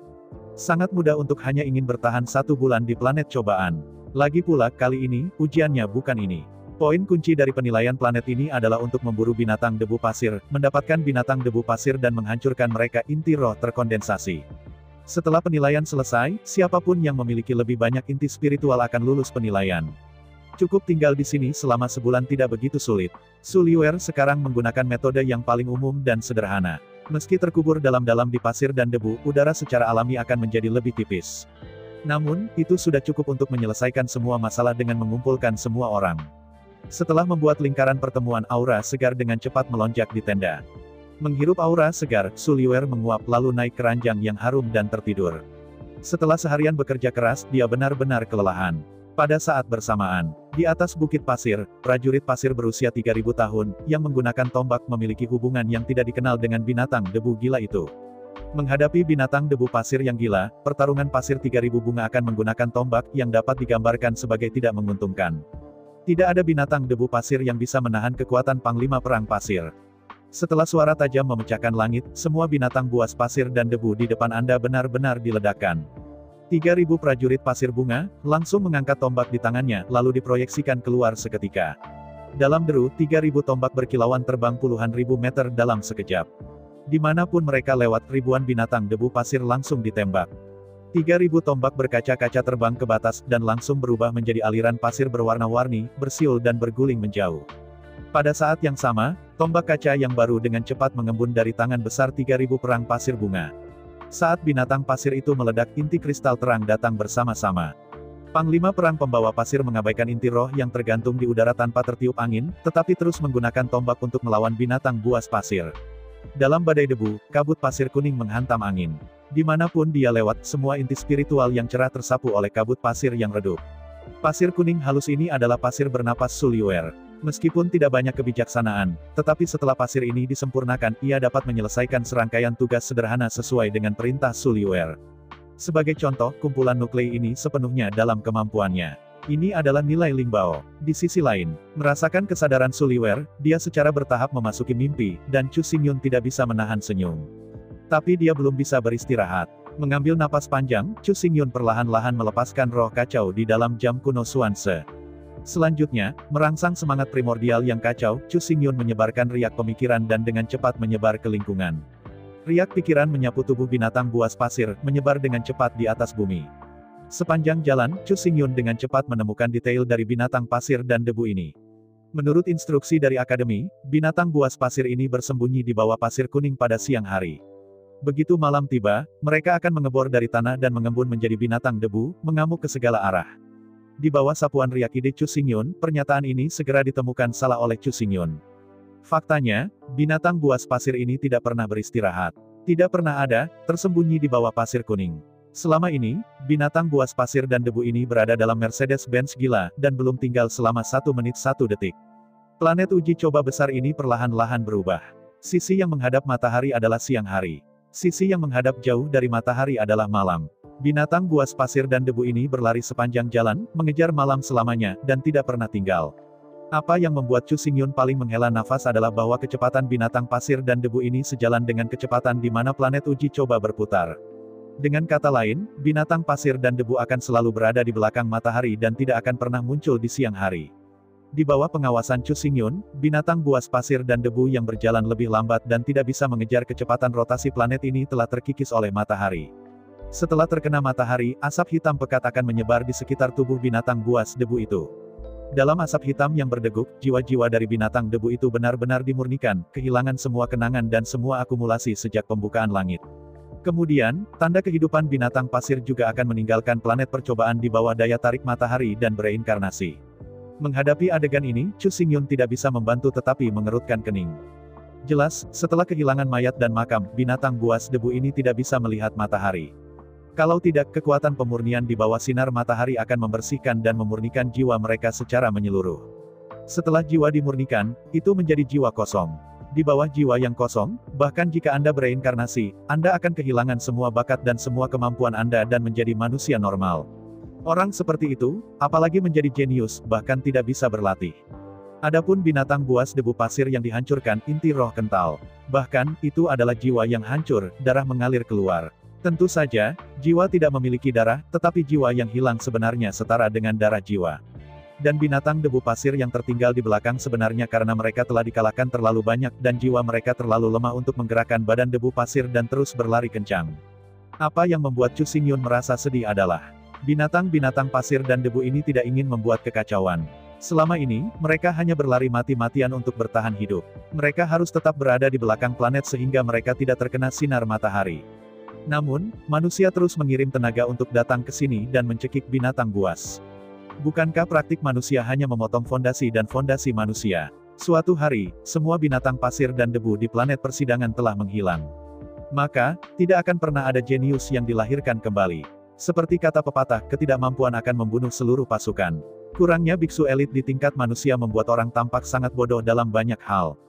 Sangat mudah untuk hanya ingin bertahan 1 bulan di planet cobaan. Lagi pula, kali ini, ujiannya bukan ini. Poin kunci dari penilaian planet ini adalah untuk memburu binatang debu pasir, mendapatkan binatang debu pasir dan menghancurkan mereka. Inti roh terkondensasi. Setelah penilaian selesai, siapapun yang memiliki lebih banyak inti spiritual akan lulus penilaian. Cukup tinggal di sini selama sebulan tidak begitu sulit. Sulliwer sekarang menggunakan metode yang paling umum dan sederhana. Meski terkubur dalam-dalam di pasir dan debu, udara secara alami akan menjadi lebih tipis. Namun, itu sudah cukup untuk menyelesaikan semua masalah dengan mengumpulkan semua orang. Setelah membuat lingkaran pertemuan, aura segar dengan cepat melonjak di tenda. Menghirup aura segar, Sulliwer menguap lalu naik ke ranjang yang harum dan tertidur. Setelah seharian bekerja keras, dia benar-benar kelelahan. Pada saat bersamaan, di atas bukit pasir, prajurit pasir berusia 3000 tahun, yang menggunakan tombak memiliki hubungan yang tidak dikenal dengan binatang debu gila itu. Menghadapi binatang debu pasir yang gila, pertarungan pasir 3000 bunga akan menggunakan tombak yang dapat digambarkan sebagai tidak menguntungkan. Tidak ada binatang debu pasir yang bisa menahan kekuatan Panglima Perang Pasir. Setelah suara tajam memecahkan langit, semua binatang buas pasir dan debu di depan Anda benar-benar diledakkan. 3000 prajurit pasir bunga, langsung mengangkat tombak di tangannya, lalu diproyeksikan keluar seketika. Dalam deru, 3000 tombak berkilauan terbang puluhan ribu meter dalam sekejap. Dimanapun mereka lewat, ribuan binatang debu pasir langsung ditembak. 3000 tombak berkaca-kaca terbang ke batas, dan langsung berubah menjadi aliran pasir berwarna-warni, bersiul dan berguling menjauh. Pada saat yang sama, tombak kaca yang baru dengan cepat mengembun dari tangan besar 3000 perang pasir bunga. Saat binatang pasir itu meledak, inti kristal terang datang bersama-sama. Panglima perang pembawa pasir mengabaikan inti roh yang tergantung di udara tanpa tertiup angin, tetapi terus menggunakan tombak untuk melawan binatang buas pasir. Dalam badai debu, kabut pasir kuning menghantam angin. Dimanapun dia lewat, semua inti spiritual yang cerah tersapu oleh kabut pasir yang redup. Pasir kuning halus ini adalah pasir bernapas Sulliwer. Meskipun tidak banyak kebijaksanaan, tetapi setelah pasir ini disempurnakan, ia dapat menyelesaikan serangkaian tugas sederhana sesuai dengan perintah Sulliwer. Sebagai contoh, kumpulan nuklei ini sepenuhnya dalam kemampuannya. Ini adalah nilai Lingbao. Di sisi lain, merasakan kesadaran Sulliwer, dia secara bertahap memasuki mimpi, dan Chu Xingyun tidak bisa menahan senyum. Tapi dia belum bisa beristirahat. Mengambil napas panjang, Chu Xingyun perlahan-lahan melepaskan roh kacau di dalam jam kuno Xuanze. Selanjutnya, merangsang semangat primordial yang kacau, Chu Xingyun menyebarkan riak pemikiran dan dengan cepat menyebar ke lingkungan. Riak pikiran menyapu tubuh binatang buas pasir, menyebar dengan cepat di atas bumi. Sepanjang jalan, Chu Xingyun dengan cepat menemukan detail dari binatang pasir dan debu ini. Menurut instruksi dari akademi, binatang buas pasir ini bersembunyi di bawah pasir kuning pada siang hari. Begitu malam tiba, mereka akan mengebor dari tanah dan mengembun menjadi binatang debu, mengamuk ke segala arah. Di bawah sapuan riak ide Chu Xingyun, pernyataan ini segera ditemukan salah oleh Chu Xingyun. Faktanya, binatang buas pasir ini tidak pernah beristirahat. Tidak pernah ada, tersembunyi di bawah pasir kuning. Selama ini, binatang buas pasir dan debu ini berada dalam Mercedes-Benz gila, dan belum tinggal selama 1 menit 1 detik. Planet uji coba besar ini perlahan-lahan berubah. Sisi yang menghadap matahari adalah siang hari. Sisi yang menghadap jauh dari matahari adalah malam. Binatang buas pasir dan debu ini berlari sepanjang jalan, mengejar malam selamanya, dan tidak pernah tinggal. Apa yang membuat Chu Xingyun paling menghela nafas adalah bahwa kecepatan binatang pasir dan debu ini sejalan dengan kecepatan di mana planet uji coba berputar. Dengan kata lain, binatang pasir dan debu akan selalu berada di belakang matahari dan tidak akan pernah muncul di siang hari. Di bawah pengawasan Chu Xingyun, binatang buas pasir dan debu yang berjalan lebih lambat dan tidak bisa mengejar kecepatan rotasi planet ini telah terkikis oleh matahari. Setelah terkena matahari, asap hitam pekat akan menyebar di sekitar tubuh binatang buas debu itu. Dalam asap hitam yang berdeguk, jiwa-jiwa dari binatang debu itu benar-benar dimurnikan, kehilangan semua kenangan dan semua akumulasi sejak pembukaan langit. Kemudian, tanda kehidupan binatang pasir juga akan meninggalkan planet percobaan di bawah daya tarik matahari dan bereinkarnasi. Menghadapi adegan ini, Chu Xingyun tidak bisa membantu tetapi mengerutkan kening. Jelas, setelah kehilangan mayat dan makam, binatang buas debu ini tidak bisa melihat matahari. Kalau tidak, kekuatan pemurnian di bawah sinar matahari akan membersihkan dan memurnikan jiwa mereka secara menyeluruh. Setelah jiwa dimurnikan, itu menjadi jiwa kosong. Di bawah jiwa yang kosong, bahkan jika Anda bereinkarnasi, Anda akan kehilangan semua bakat dan semua kemampuan Anda dan menjadi manusia normal. Orang seperti itu, apalagi menjadi jenius, bahkan tidak bisa berlatih. Adapun binatang buas debu pasir yang dihancurkan, inti roh kental. Bahkan, itu adalah jiwa yang hancur, darah mengalir keluar. Tentu saja, jiwa tidak memiliki darah, tetapi jiwa yang hilang sebenarnya setara dengan darah jiwa. Dan binatang debu pasir yang tertinggal di belakang sebenarnya karena mereka telah dikalahkan terlalu banyak dan jiwa mereka terlalu lemah untuk menggerakkan badan debu pasir dan terus berlari kencang. Apa yang membuat Chu Xingyun merasa sedih adalah, binatang-binatang pasir dan debu ini tidak ingin membuat kekacauan. Selama ini, mereka hanya berlari mati-matian untuk bertahan hidup. Mereka harus tetap berada di belakang planet sehingga mereka tidak terkena sinar matahari. Namun, manusia terus mengirim tenaga untuk datang ke sini dan mencekik binatang buas. Bukankah praktik manusia hanya memotong fondasi dan fondasi manusia? Suatu hari, semua binatang pasir dan debu di planet persidangan telah menghilang. Maka, tidak akan pernah ada jenius yang dilahirkan kembali. Seperti kata pepatah, ketidakmampuan akan membunuh seluruh pasukan. Kurangnya biksu elit di tingkat manusia membuat orang tampak sangat bodoh dalam banyak hal.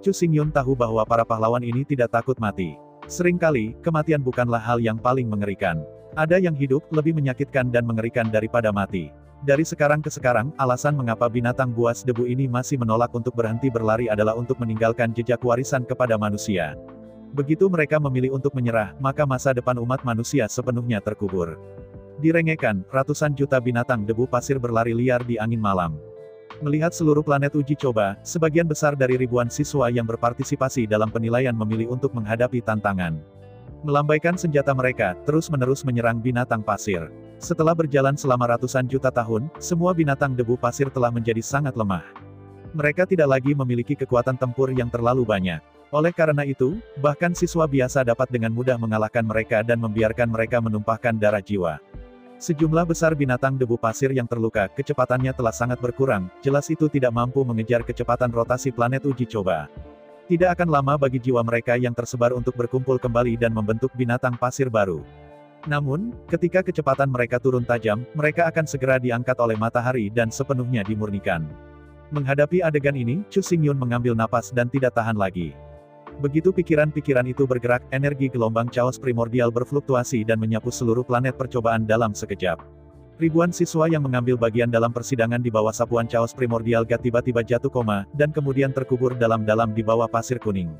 Chu Xingyun tahu bahwa para pahlawan ini tidak takut mati. Seringkali, kematian bukanlah hal yang paling mengerikan. Ada yang hidup, lebih menyakitkan dan mengerikan daripada mati. Dari sekarang ke sekarang, alasan mengapa binatang buas debu ini masih menolak untuk berhenti berlari adalah untuk meninggalkan jejak warisan kepada manusia. Begitu mereka memilih untuk menyerah, maka masa depan umat manusia sepenuhnya terkubur. Direngekkan, ratusan juta binatang debu pasir berlari liar di angin malam. Melihat seluruh planet uji coba, sebagian besar dari ribuan siswa yang berpartisipasi dalam penilaian memilih untuk menghadapi tantangan. Melambaikan senjata mereka, terus-menerus menyerang binatang pasir. Setelah berjalan selama ratusan juta tahun, semua binatang debu pasir telah menjadi sangat lemah. Mereka tidak lagi memiliki kekuatan tempur yang terlalu banyak. Oleh karena itu, bahkan siswa biasa dapat dengan mudah mengalahkan mereka dan membiarkan mereka menumpahkan darah jiwa. Sejumlah besar binatang debu pasir yang terluka, kecepatannya telah sangat berkurang, jelas itu tidak mampu mengejar kecepatan rotasi planet uji coba. Tidak akan lama bagi jiwa mereka yang tersebar untuk berkumpul kembali dan membentuk binatang pasir baru. Namun, ketika kecepatan mereka turun tajam, mereka akan segera diangkat oleh matahari dan sepenuhnya dimurnikan. Menghadapi adegan ini, Chu Xingyun mengambil napas dan tidak tahan lagi. Begitu pikiran-pikiran itu bergerak, energi gelombang chaos primordial berfluktuasi dan menyapu seluruh planet percobaan dalam sekejap. Ribuan siswa yang mengambil bagian dalam persidangan di bawah sapuan chaos primordial tiba-tiba jatuh koma, dan kemudian terkubur dalam-dalam di bawah pasir kuning.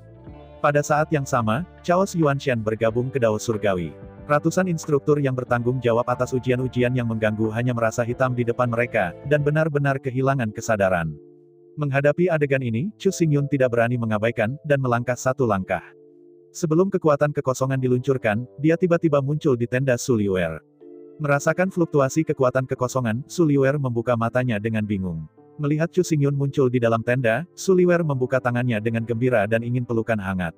Pada saat yang sama, Chaos Yuanshan bergabung ke Dao Surgawi. Ratusan instruktur yang bertanggung jawab atas ujian-ujian yang mengganggu hanya merasa hitam di depan mereka, dan benar-benar kehilangan kesadaran. Menghadapi adegan ini, Chu Xingyun tidak berani mengabaikan, dan melangkah satu langkah. Sebelum kekuatan kekosongan diluncurkan, dia tiba-tiba muncul di tenda Su Liuer. Merasakan fluktuasi kekuatan kekosongan, Su Liuer membuka matanya dengan bingung. Melihat Chu Xingyun muncul di dalam tenda, Su Liuer membuka tangannya dengan gembira dan ingin pelukan hangat.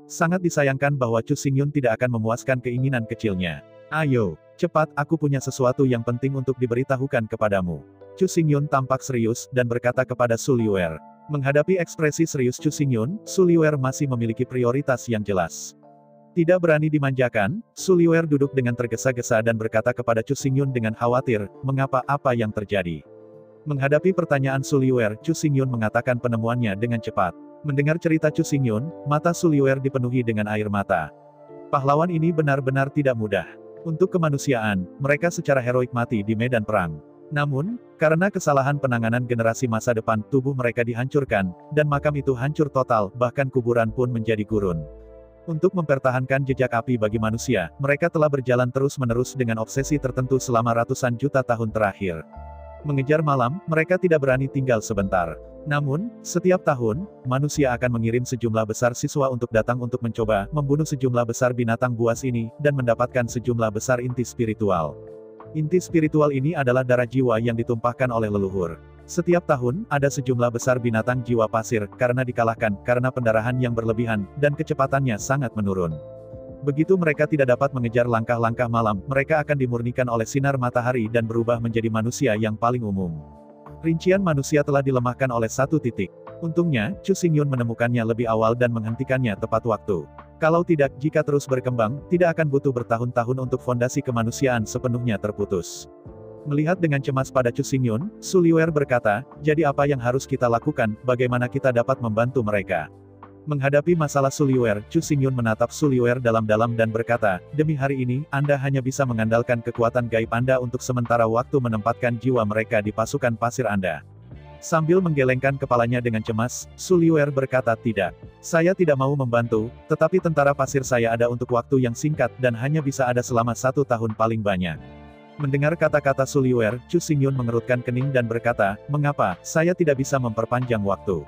Sangat disayangkan bahwa Chu Xingyun tidak akan memuaskan keinginan kecilnya. Ayo, cepat, aku punya sesuatu yang penting untuk diberitahukan kepadamu. Chu Xingyun tampak serius, dan berkata kepada Su Liuer. Menghadapi ekspresi serius Chu Xingyun, Su Liuer masih memiliki prioritas yang jelas. Tidak berani dimanjakan, Su Liuer duduk dengan tergesa-gesa dan berkata kepada Chu Xingyun dengan khawatir, mengapa, apa yang terjadi? Menghadapi pertanyaan Su Liuer, Chu Xingyun mengatakan penemuannya dengan cepat. Mendengar cerita Chu Xingyun, mata Su Liuer dipenuhi dengan air mata. Pahlawan ini benar-benar tidak mudah. Untuk kemanusiaan, mereka secara heroik mati di medan perang. Namun, karena kesalahan penanganan generasi masa depan, tubuh mereka dihancurkan, dan makam itu hancur total, bahkan kuburan pun menjadi gurun. Untuk mempertahankan jejak api bagi manusia, mereka telah berjalan terus-menerus dengan obsesi tertentu selama ratusan juta tahun terakhir. Mengejar malam, mereka tidak berani tinggal sebentar. Namun, setiap tahun, manusia akan mengirim sejumlah besar siswa untuk datang untuk mencoba membunuh sejumlah besar binatang buas ini, dan mendapatkan sejumlah besar inti spiritual. Inti spiritual ini adalah darah jiwa yang ditumpahkan oleh leluhur. Setiap tahun, ada sejumlah besar binatang jiwa pasir, karena dikalahkan, karena pendarahan yang berlebihan, dan kecepatannya sangat menurun. Begitu mereka tidak dapat mengejar langkah-langkah malam, mereka akan dimurnikan oleh sinar matahari dan berubah menjadi manusia yang paling umum. Rincian manusia telah dilemahkan oleh satu titik. Untungnya, Chu Xingyun menemukannya lebih awal dan menghentikannya tepat waktu. Kalau tidak, jika terus berkembang, tidak akan butuh bertahun-tahun untuk fondasi kemanusiaan sepenuhnya terputus. Melihat dengan cemas pada Chu Xingyun, Su Liuer berkata, jadi apa yang harus kita lakukan, bagaimana kita dapat membantu mereka? Menghadapi masalah Su Liuer, Chu Xingyun menatap Su Liuer dalam-dalam dan berkata, demi hari ini, Anda hanya bisa mengandalkan kekuatan gaib Anda untuk sementara waktu menempatkan jiwa mereka di pasukan pasir Anda. Sambil menggelengkan kepalanya dengan cemas, Su Liuer berkata tidak. Saya tidak mau membantu, tetapi tentara pasir saya ada untuk waktu yang singkat dan hanya bisa ada selama 1 tahun paling banyak. Mendengar kata-kata Su Liuer, Chu Xingyun mengerutkan kening dan berkata, mengapa, saya tidak bisa memperpanjang waktu.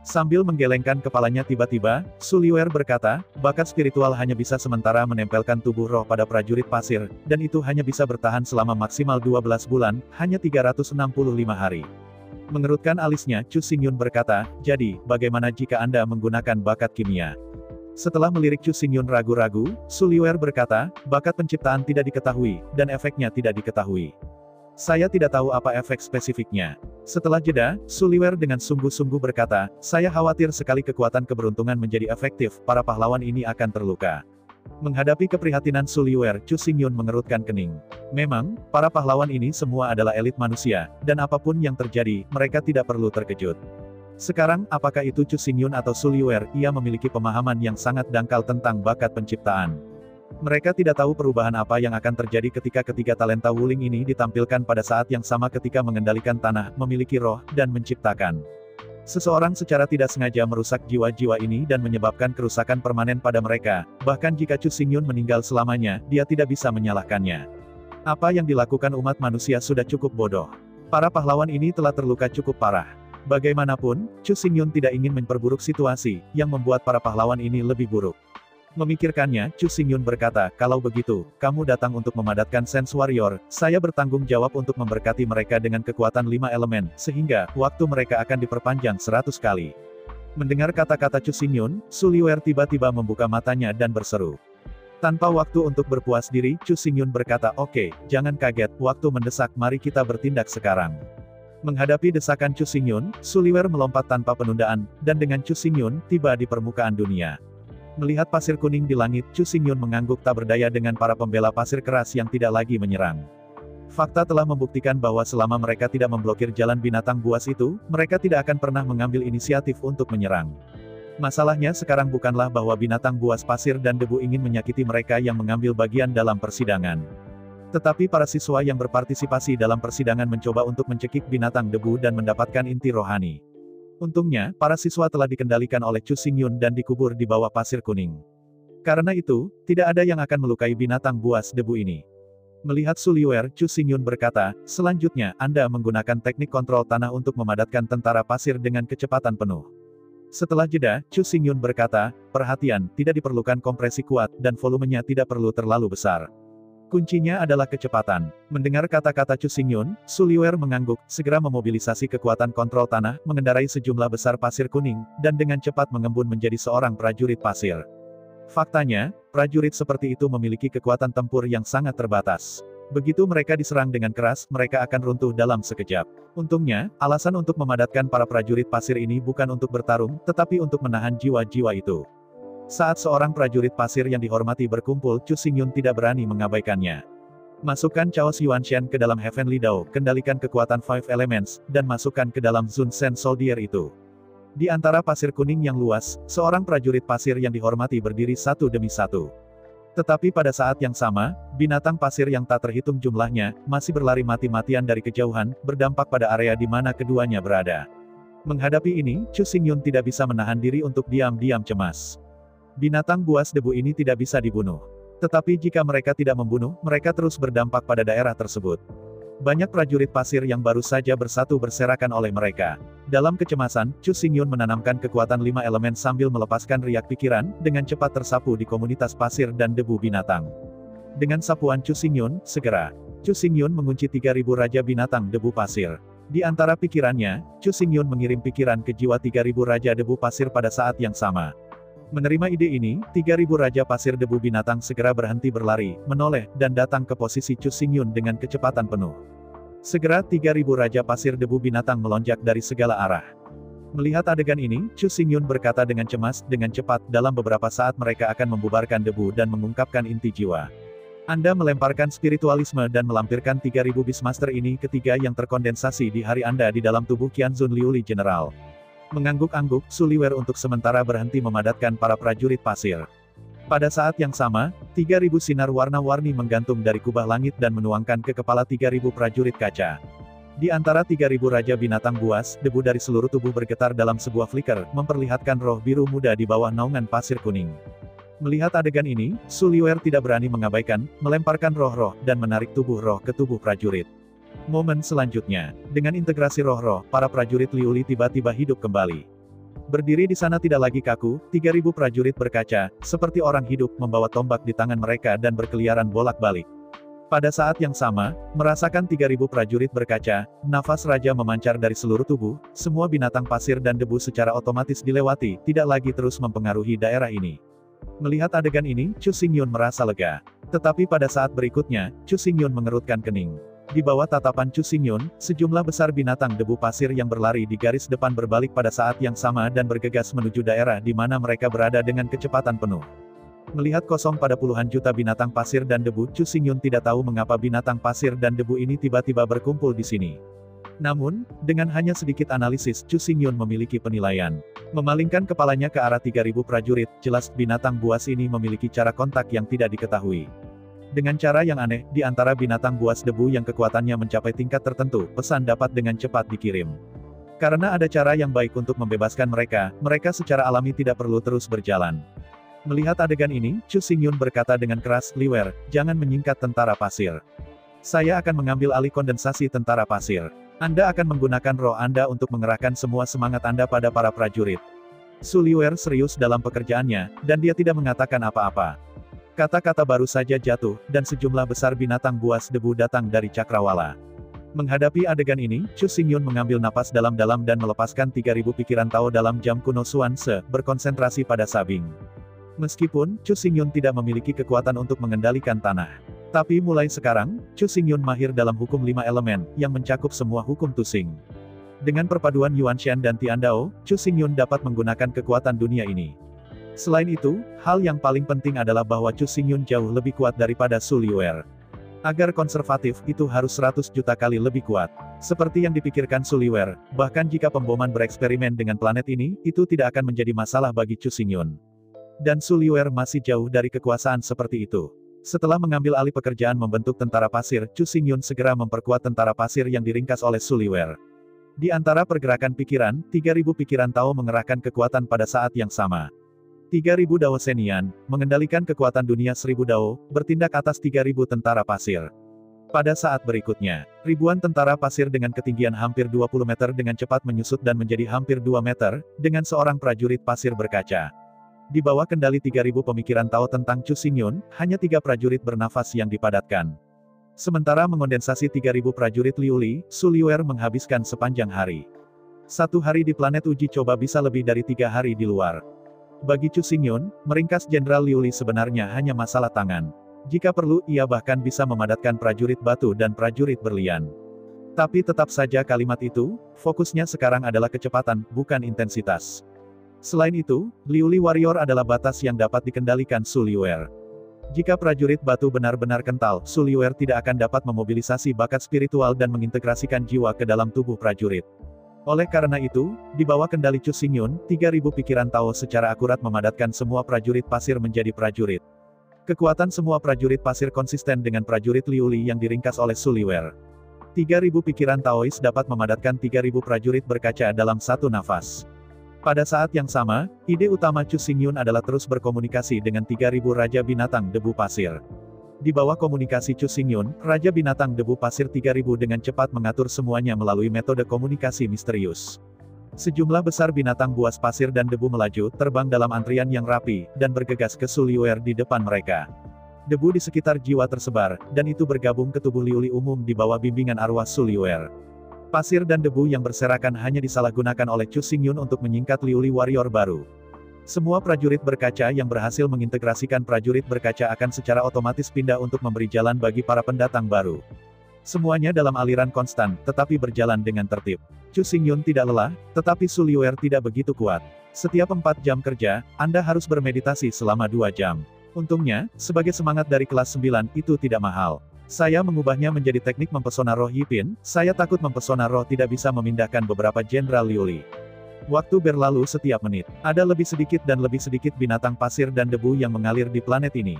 Sambil menggelengkan kepalanya tiba-tiba, Su Liuer berkata, bakat spiritual hanya bisa sementara menempelkan tubuh roh pada prajurit pasir, dan itu hanya bisa bertahan selama maksimal 12 bulan, hanya 365 hari. Mengerutkan alisnya, Chu Xingyun berkata, jadi, bagaimana jika Anda menggunakan bakat kimia? Setelah melirik Chu Xingyun ragu-ragu, Su Liuer berkata, bakat penciptaan tidak diketahui, dan efeknya tidak diketahui. Saya tidak tahu apa efek spesifiknya. Setelah jeda, Su Liuer dengan sungguh-sungguh berkata, saya khawatir sekali kekuatan keberuntungan menjadi efektif, para pahlawan ini akan terluka. Menghadapi keprihatinan Su Liuer, Chu Xingyun mengerutkan kening. Memang, para pahlawan ini semua adalah elit manusia, dan apapun yang terjadi, mereka tidak perlu terkejut. Sekarang, apakah itu Chu Xingyun atau Su Liuer, ia memiliki pemahaman yang sangat dangkal tentang bakat penciptaan. Mereka tidak tahu perubahan apa yang akan terjadi ketika ketiga talenta Wuling ini ditampilkan pada saat yang sama ketika mengendalikan tanah, memiliki roh, dan menciptakan. Seseorang secara tidak sengaja merusak jiwa-jiwa ini dan menyebabkan kerusakan permanen pada mereka, bahkan jika Chu Xingyun meninggal selamanya, dia tidak bisa menyalahkannya. Apa yang dilakukan umat manusia sudah cukup bodoh. Para pahlawan ini telah terluka cukup parah. Bagaimanapun, Chu Xingyun tidak ingin memperburuk situasi, yang membuat para pahlawan ini lebih buruk. Memikirkannya, Chu Xingyun berkata, kalau begitu, kamu datang untuk memadatkan Sense Warrior, saya bertanggung jawab untuk memberkati mereka dengan kekuatan 5 elemen, sehingga, waktu mereka akan diperpanjang 100 kali. Mendengar kata-kata Chu Xingyun, Su Liuer tiba-tiba membuka matanya dan berseru. Tanpa waktu untuk berpuas diri, Chu Xingyun berkata, oke, jangan kaget, waktu mendesak, mari kita bertindak sekarang. Menghadapi desakan Chu Xingyun, Su Liuer melompat tanpa penundaan, dan dengan Chu Xingyun, tiba di permukaan dunia. Melihat pasir kuning di langit, Chu Xingyun mengangguk tak berdaya dengan para pembela pasir keras yang tidak lagi menyerang. Fakta telah membuktikan bahwa selama mereka tidak memblokir jalan binatang buas itu, mereka tidak akan pernah mengambil inisiatif untuk menyerang. Masalahnya sekarang bukanlah bahwa binatang buas pasir dan debu ingin menyakiti mereka yang mengambil bagian dalam persidangan. Tetapi para siswa yang berpartisipasi dalam persidangan mencoba untuk mencekik binatang debu dan mendapatkan inti rohani. Untungnya, para siswa telah dikendalikan oleh Chu Xingyun dan dikubur di bawah pasir kuning. Karena itu, tidak ada yang akan melukai binatang buas debu ini. Melihat Su Liuer, Chu Xingyun berkata, selanjutnya, Anda menggunakan teknik kontrol tanah untuk memadatkan tentara pasir dengan kecepatan penuh. Setelah jeda, Chu Xingyun berkata, perhatian, tidak diperlukan kompresi kuat, dan volumenya tidak perlu terlalu besar. Kuncinya adalah kecepatan. Mendengar kata-kata Chu Xingyun, Su Liuer mengangguk, segera memobilisasi kekuatan kontrol tanah, mengendarai sejumlah besar pasir kuning, dan dengan cepat mengembun menjadi seorang prajurit pasir. Faktanya, prajurit seperti itu memiliki kekuatan tempur yang sangat terbatas. Begitu mereka diserang dengan keras, mereka akan runtuh dalam sekejap. Untungnya, alasan untuk memadatkan para prajurit pasir ini bukan untuk bertarung, tetapi untuk menahan jiwa-jiwa itu. Saat seorang prajurit pasir yang dihormati berkumpul, Chu Xingyun tidak berani mengabaikannya. Masukkan Chaos Yuanshan ke dalam Heavenly Dao, kendalikan kekuatan Five Elements, dan masukkan ke dalam Zun Sen Soldier itu. Di antara pasir kuning yang luas, seorang prajurit pasir yang dihormati berdiri satu demi satu. Tetapi pada saat yang sama, binatang pasir yang tak terhitung jumlahnya, masih berlari mati-matian dari kejauhan, berdampak pada area di mana keduanya berada. Menghadapi ini, Chu Xingyun tidak bisa menahan diri untuk diam-diam cemas. Binatang buas debu ini tidak bisa dibunuh. Tetapi jika mereka tidak membunuh, mereka terus berdampak pada daerah tersebut. Banyak prajurit pasir yang baru saja bersatu berserakan oleh mereka. Dalam kecemasan, Chu Xingyun menanamkan kekuatan 5 elemen sambil melepaskan riak pikiran, dengan cepat tersapu di komunitas pasir dan debu binatang. Dengan sapuan Chu Xingyun, segera, Chu Xingyun mengunci 3.000 raja binatang debu pasir. Di antara pikirannya, Chu Xingyun mengirim pikiran ke jiwa 3.000 raja debu pasir pada saat yang sama. Menerima ide ini, 3.000 raja pasir debu binatang segera berhenti berlari, menoleh, dan datang ke posisi Chu Xingyun dengan kecepatan penuh. Segera 3.000 Raja Pasir Debu Binatang melonjak dari segala arah. Melihat adegan ini, Chu Xingyun berkata dengan cemas, dengan cepat, dalam beberapa saat mereka akan membubarkan debu dan mengungkapkan inti jiwa. Anda melemparkan spiritualisme dan melampirkan 3.000 Beastmaster ini ketiga yang terkondensasi di hari Anda di dalam tubuh Qianzun Liuli General. Mengangguk-angguk, Su Liwer untuk sementara berhenti memadatkan para prajurit pasir. Pada saat yang sama, 3.000 sinar warna-warni menggantung dari kubah langit dan menuangkan ke kepala 3.000 prajurit kaca. Di antara 3.000 Raja Binatang Buas, debu dari seluruh tubuh bergetar dalam sebuah flicker, memperlihatkan roh biru muda di bawah naungan pasir kuning. Melihat adegan ini, Su Liwer tidak berani mengabaikan, melemparkan roh-roh, dan menarik tubuh roh ke tubuh prajurit. Momen selanjutnya, dengan integrasi roh-roh, para prajurit Liuli tiba-tiba hidup kembali. Berdiri di sana tidak lagi kaku, 3.000 prajurit berkaca, seperti orang hidup, membawa tombak di tangan mereka dan berkeliaran bolak-balik. Pada saat yang sama, merasakan 3.000 prajurit berkaca, nafas raja memancar dari seluruh tubuh, semua binatang pasir dan debu secara otomatis dilewati, tidak lagi terus mempengaruhi daerah ini. Melihat adegan ini, Chu Xingyun merasa lega. Tetapi pada saat berikutnya, Chu Xingyun mengerutkan kening. Di bawah tatapan Chu Xingyun, sejumlah besar binatang debu pasir yang berlari di garis depan berbalik pada saat yang sama dan bergegas menuju daerah di mana mereka berada dengan kecepatan penuh. Melihat kosong pada puluhan juta binatang pasir dan debu, Chu Xingyun tidak tahu mengapa binatang pasir dan debu ini tiba-tiba berkumpul di sini. Namun, dengan hanya sedikit analisis, Chu Xingyun memiliki penilaian. Memalingkan kepalanya ke arah 3.000 prajurit, jelas binatang buas ini memiliki cara kontak yang tidak diketahui. Dengan cara yang aneh, di antara binatang buas debu yang kekuatannya mencapai tingkat tertentu, pesan dapat dengan cepat dikirim. Karena ada cara yang baik untuk membebaskan mereka, mereka secara alami tidak perlu terus berjalan. Melihat adegan ini, Chu Xingyun berkata dengan keras, Liwer, jangan menyingkat tentara pasir. Saya akan mengambil alih kondensasi tentara pasir. Anda akan menggunakan roh Anda untuk mengerahkan semua semangat Anda pada para prajurit. Su Liwer serius dalam pekerjaannya, dan dia tidak mengatakan apa-apa. Kata-kata baru saja jatuh, dan sejumlah besar binatang buas debu datang dari cakrawala. Menghadapi adegan ini, Chu Xingyun mengambil napas dalam-dalam dan melepaskan 3.000 pikiran Tao dalam jam kuno Xuan Se, berkonsentrasi pada sabing. Meskipun, Chu Xingyun tidak memiliki kekuatan untuk mengendalikan tanah. Tapi mulai sekarang, Chu Xingyun mahir dalam hukum 5 elemen, yang mencakup semua hukum Tusing. Dengan perpaduan Yuanshan dan Tiandao, Chu Xingyun dapat menggunakan kekuatan dunia ini. Selain itu, hal yang paling penting adalah bahwa Chu Xingyun jauh lebih kuat daripada Su Liwer. Agar konservatif, itu harus 100 juta kali lebih kuat. Seperti yang dipikirkan Su Liwer, bahkan jika pemboman bereksperimen dengan planet ini, itu tidak akan menjadi masalah bagi Chu Xingyun. Dan Su Liwer masih jauh dari kekuasaan seperti itu. Setelah mengambil alih pekerjaan membentuk tentara pasir, Chu Xingyun segera memperkuat tentara pasir yang diringkas oleh Su Liwer. Di antara pergerakan pikiran, 3.000 pikiran Tao mengerahkan kekuatan pada saat yang sama. 3.000 Dao Senian, mengendalikan kekuatan dunia 1.000 Dao, bertindak atas 3.000 tentara pasir. Pada saat berikutnya, ribuan tentara pasir dengan ketinggian hampir 20 meter dengan cepat menyusut dan menjadi hampir 2 meter, dengan seorang prajurit pasir berkaca. Di bawah kendali 3.000 pemikiran Tao tentang Chu Xingyun, hanya 3 prajurit bernafas yang dipadatkan. Sementara mengondensasi 3.000 prajurit Liuli, Su Liwer menghabiskan sepanjang hari. 1 hari di planet uji coba bisa lebih dari 3 hari di luar. Bagi Chu Xingyun, meringkas Jenderal Liuli sebenarnya hanya masalah tangan. Jika perlu, ia bahkan bisa memadatkan prajurit batu dan prajurit berlian. Tapi tetap saja kalimat itu, fokusnya sekarang adalah kecepatan, bukan intensitas. Selain itu, Liuli Warrior adalah batas yang dapat dikendalikan Su Liwer. Jika prajurit batu benar-benar kental, Su Liwer tidak akan dapat memobilisasi bakat spiritual dan mengintegrasikan jiwa ke dalam tubuh prajurit. Oleh karena itu, di bawah kendali Chu Xingyun, 3.000 pikiran Tao secara akurat memadatkan semua prajurit pasir menjadi prajurit. Kekuatan semua prajurit pasir konsisten dengan prajurit Liuli yang diringkas oleh Su Liwer. 3.000 pikiran Taois dapat memadatkan 3.000 prajurit berkaca dalam satu nafas. Pada saat yang sama, ide utama Chu Xingyun adalah terus berkomunikasi dengan 3.000 Raja Binatang Debu Pasir. Di bawah komunikasi Chu Xingyun, Raja Binatang Debu Pasir 3.000 dengan cepat mengatur semuanya melalui metode komunikasi misterius. Sejumlah besar binatang buas pasir dan debu melaju, terbang dalam antrian yang rapi, dan bergegas ke Su Liwer di depan mereka. Debu di sekitar jiwa tersebar, dan itu bergabung ke tubuh Liuli umum di bawah bimbingan arwah Su Liwer. Pasir dan debu yang berserakan hanya disalahgunakan oleh Chu Xingyun untuk menyingkat Liuli Warrior baru. Semua prajurit berkaca yang berhasil mengintegrasikan prajurit berkaca akan secara otomatis pindah untuk memberi jalan bagi para pendatang baru. Semuanya dalam aliran konstan, tetapi berjalan dengan tertib. Chu Xingyun tidak lelah, tetapi Su Liuer tidak begitu kuat. Setiap 4 jam kerja, Anda harus bermeditasi selama 2 jam. Untungnya, sebagai semangat dari kelas 9, itu tidak mahal. Saya mengubahnya menjadi teknik mempesona roh Yipin, saya takut mempesona roh tidak bisa memindahkan beberapa jenderal Liuli. Waktu berlalu setiap menit. Ada lebih sedikit dan lebih sedikit binatang pasir dan debu yang mengalir di planet ini.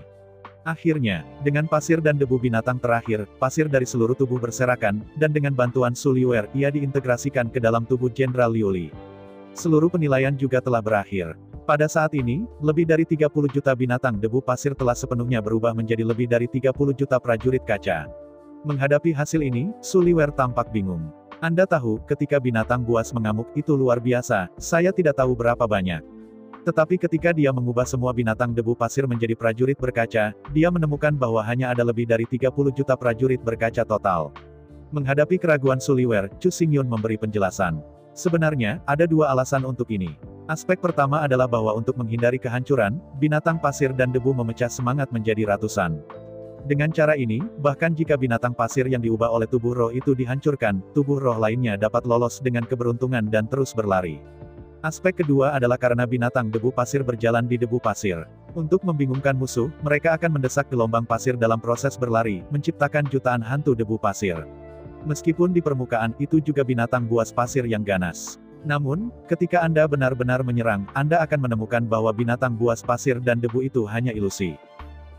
Akhirnya, dengan pasir dan debu binatang terakhir, pasir dari seluruh tubuh berserakan, dan dengan bantuan Su Liuer, ia diintegrasikan ke dalam tubuh Jenderal Liuli. Seluruh penilaian juga telah berakhir. Pada saat ini, lebih dari 30 juta binatang debu pasir telah sepenuhnya berubah menjadi lebih dari 30 juta prajurit kaca. Menghadapi hasil ini, Su Liuer tampak bingung. Anda tahu, ketika binatang buas mengamuk itu luar biasa, saya tidak tahu berapa banyak. Tetapi ketika dia mengubah semua binatang debu pasir menjadi prajurit berkaca, dia menemukan bahwa hanya ada lebih dari 30 juta prajurit berkaca total. Menghadapi keraguan Su Liuer, Chu Xingyun memberi penjelasan. Sebenarnya, ada 2 alasan untuk ini. Aspek pertama adalah bahwa untuk menghindari kehancuran, binatang pasir dan debu memecah semangat menjadi ratusan. Dengan cara ini, bahkan jika binatang pasir yang diubah oleh tubuh roh itu dihancurkan, tubuh roh lainnya dapat lolos dengan keberuntungan dan terus berlari. Aspek kedua adalah karena binatang debu pasir berjalan di debu pasir. Untuk membingungkan musuh, mereka akan mendesak gelombang pasir dalam proses berlari, menciptakan jutaan hantu debu pasir. Meskipun di permukaan itu juga binatang buas pasir yang ganas. Namun, ketika Anda benar-benar menyerang, Anda akan menemukan bahwa binatang buas pasir dan debu itu hanya ilusi.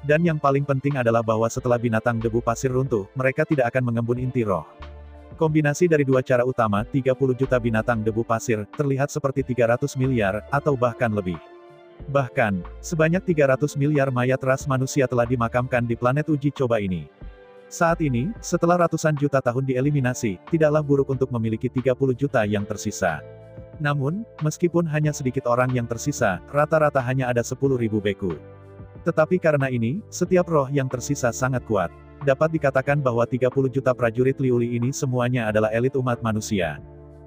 Dan yang paling penting adalah bahwa setelah binatang debu pasir runtuh, mereka tidak akan mengembun inti roh. Kombinasi dari 2 cara utama, 30 juta binatang debu pasir, terlihat seperti 300 miliar, atau bahkan lebih. Bahkan, sebanyak 300 miliar mayat ras manusia telah dimakamkan di planet uji coba ini. Saat ini, setelah ratusan juta tahun dieliminasi, tidaklah buruk untuk memiliki 30 juta yang tersisa. Namun, meskipun hanya sedikit orang yang tersisa, rata-rata hanya ada 10.000 beku. Tetapi karena ini, setiap roh yang tersisa sangat kuat. Dapat dikatakan bahwa 30 juta prajurit Liuli ini semuanya adalah elit umat manusia.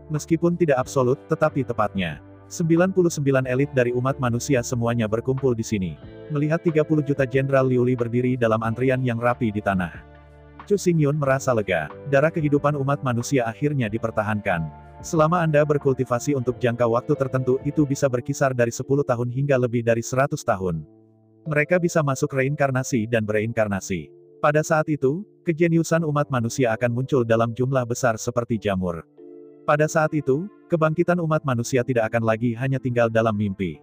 Meskipun tidak absolut, tetapi tepatnya. 99 elit dari umat manusia semuanya berkumpul di sini. Melihat 30 juta jenderal Liuli berdiri dalam antrian yang rapi di tanah. Chu Xingyun merasa lega. Darah kehidupan umat manusia akhirnya dipertahankan. Selama Anda berkultivasi untuk jangka waktu tertentu, itu bisa berkisar dari 10 tahun hingga lebih dari 100 tahun. Mereka bisa masuk reinkarnasi dan bereinkarnasi. Pada saat itu, kejeniusan umat manusia akan muncul dalam jumlah besar seperti jamur. Pada saat itu, kebangkitan umat manusia tidak akan lagi hanya tinggal dalam mimpi.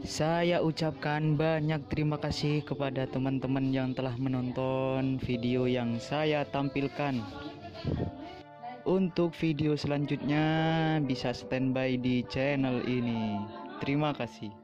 Saya ucapkan banyak terima kasih kepada teman-teman yang telah menonton video yang saya tampilkan. Untuk video selanjutnya bisa standby di channel ini. Terima kasih.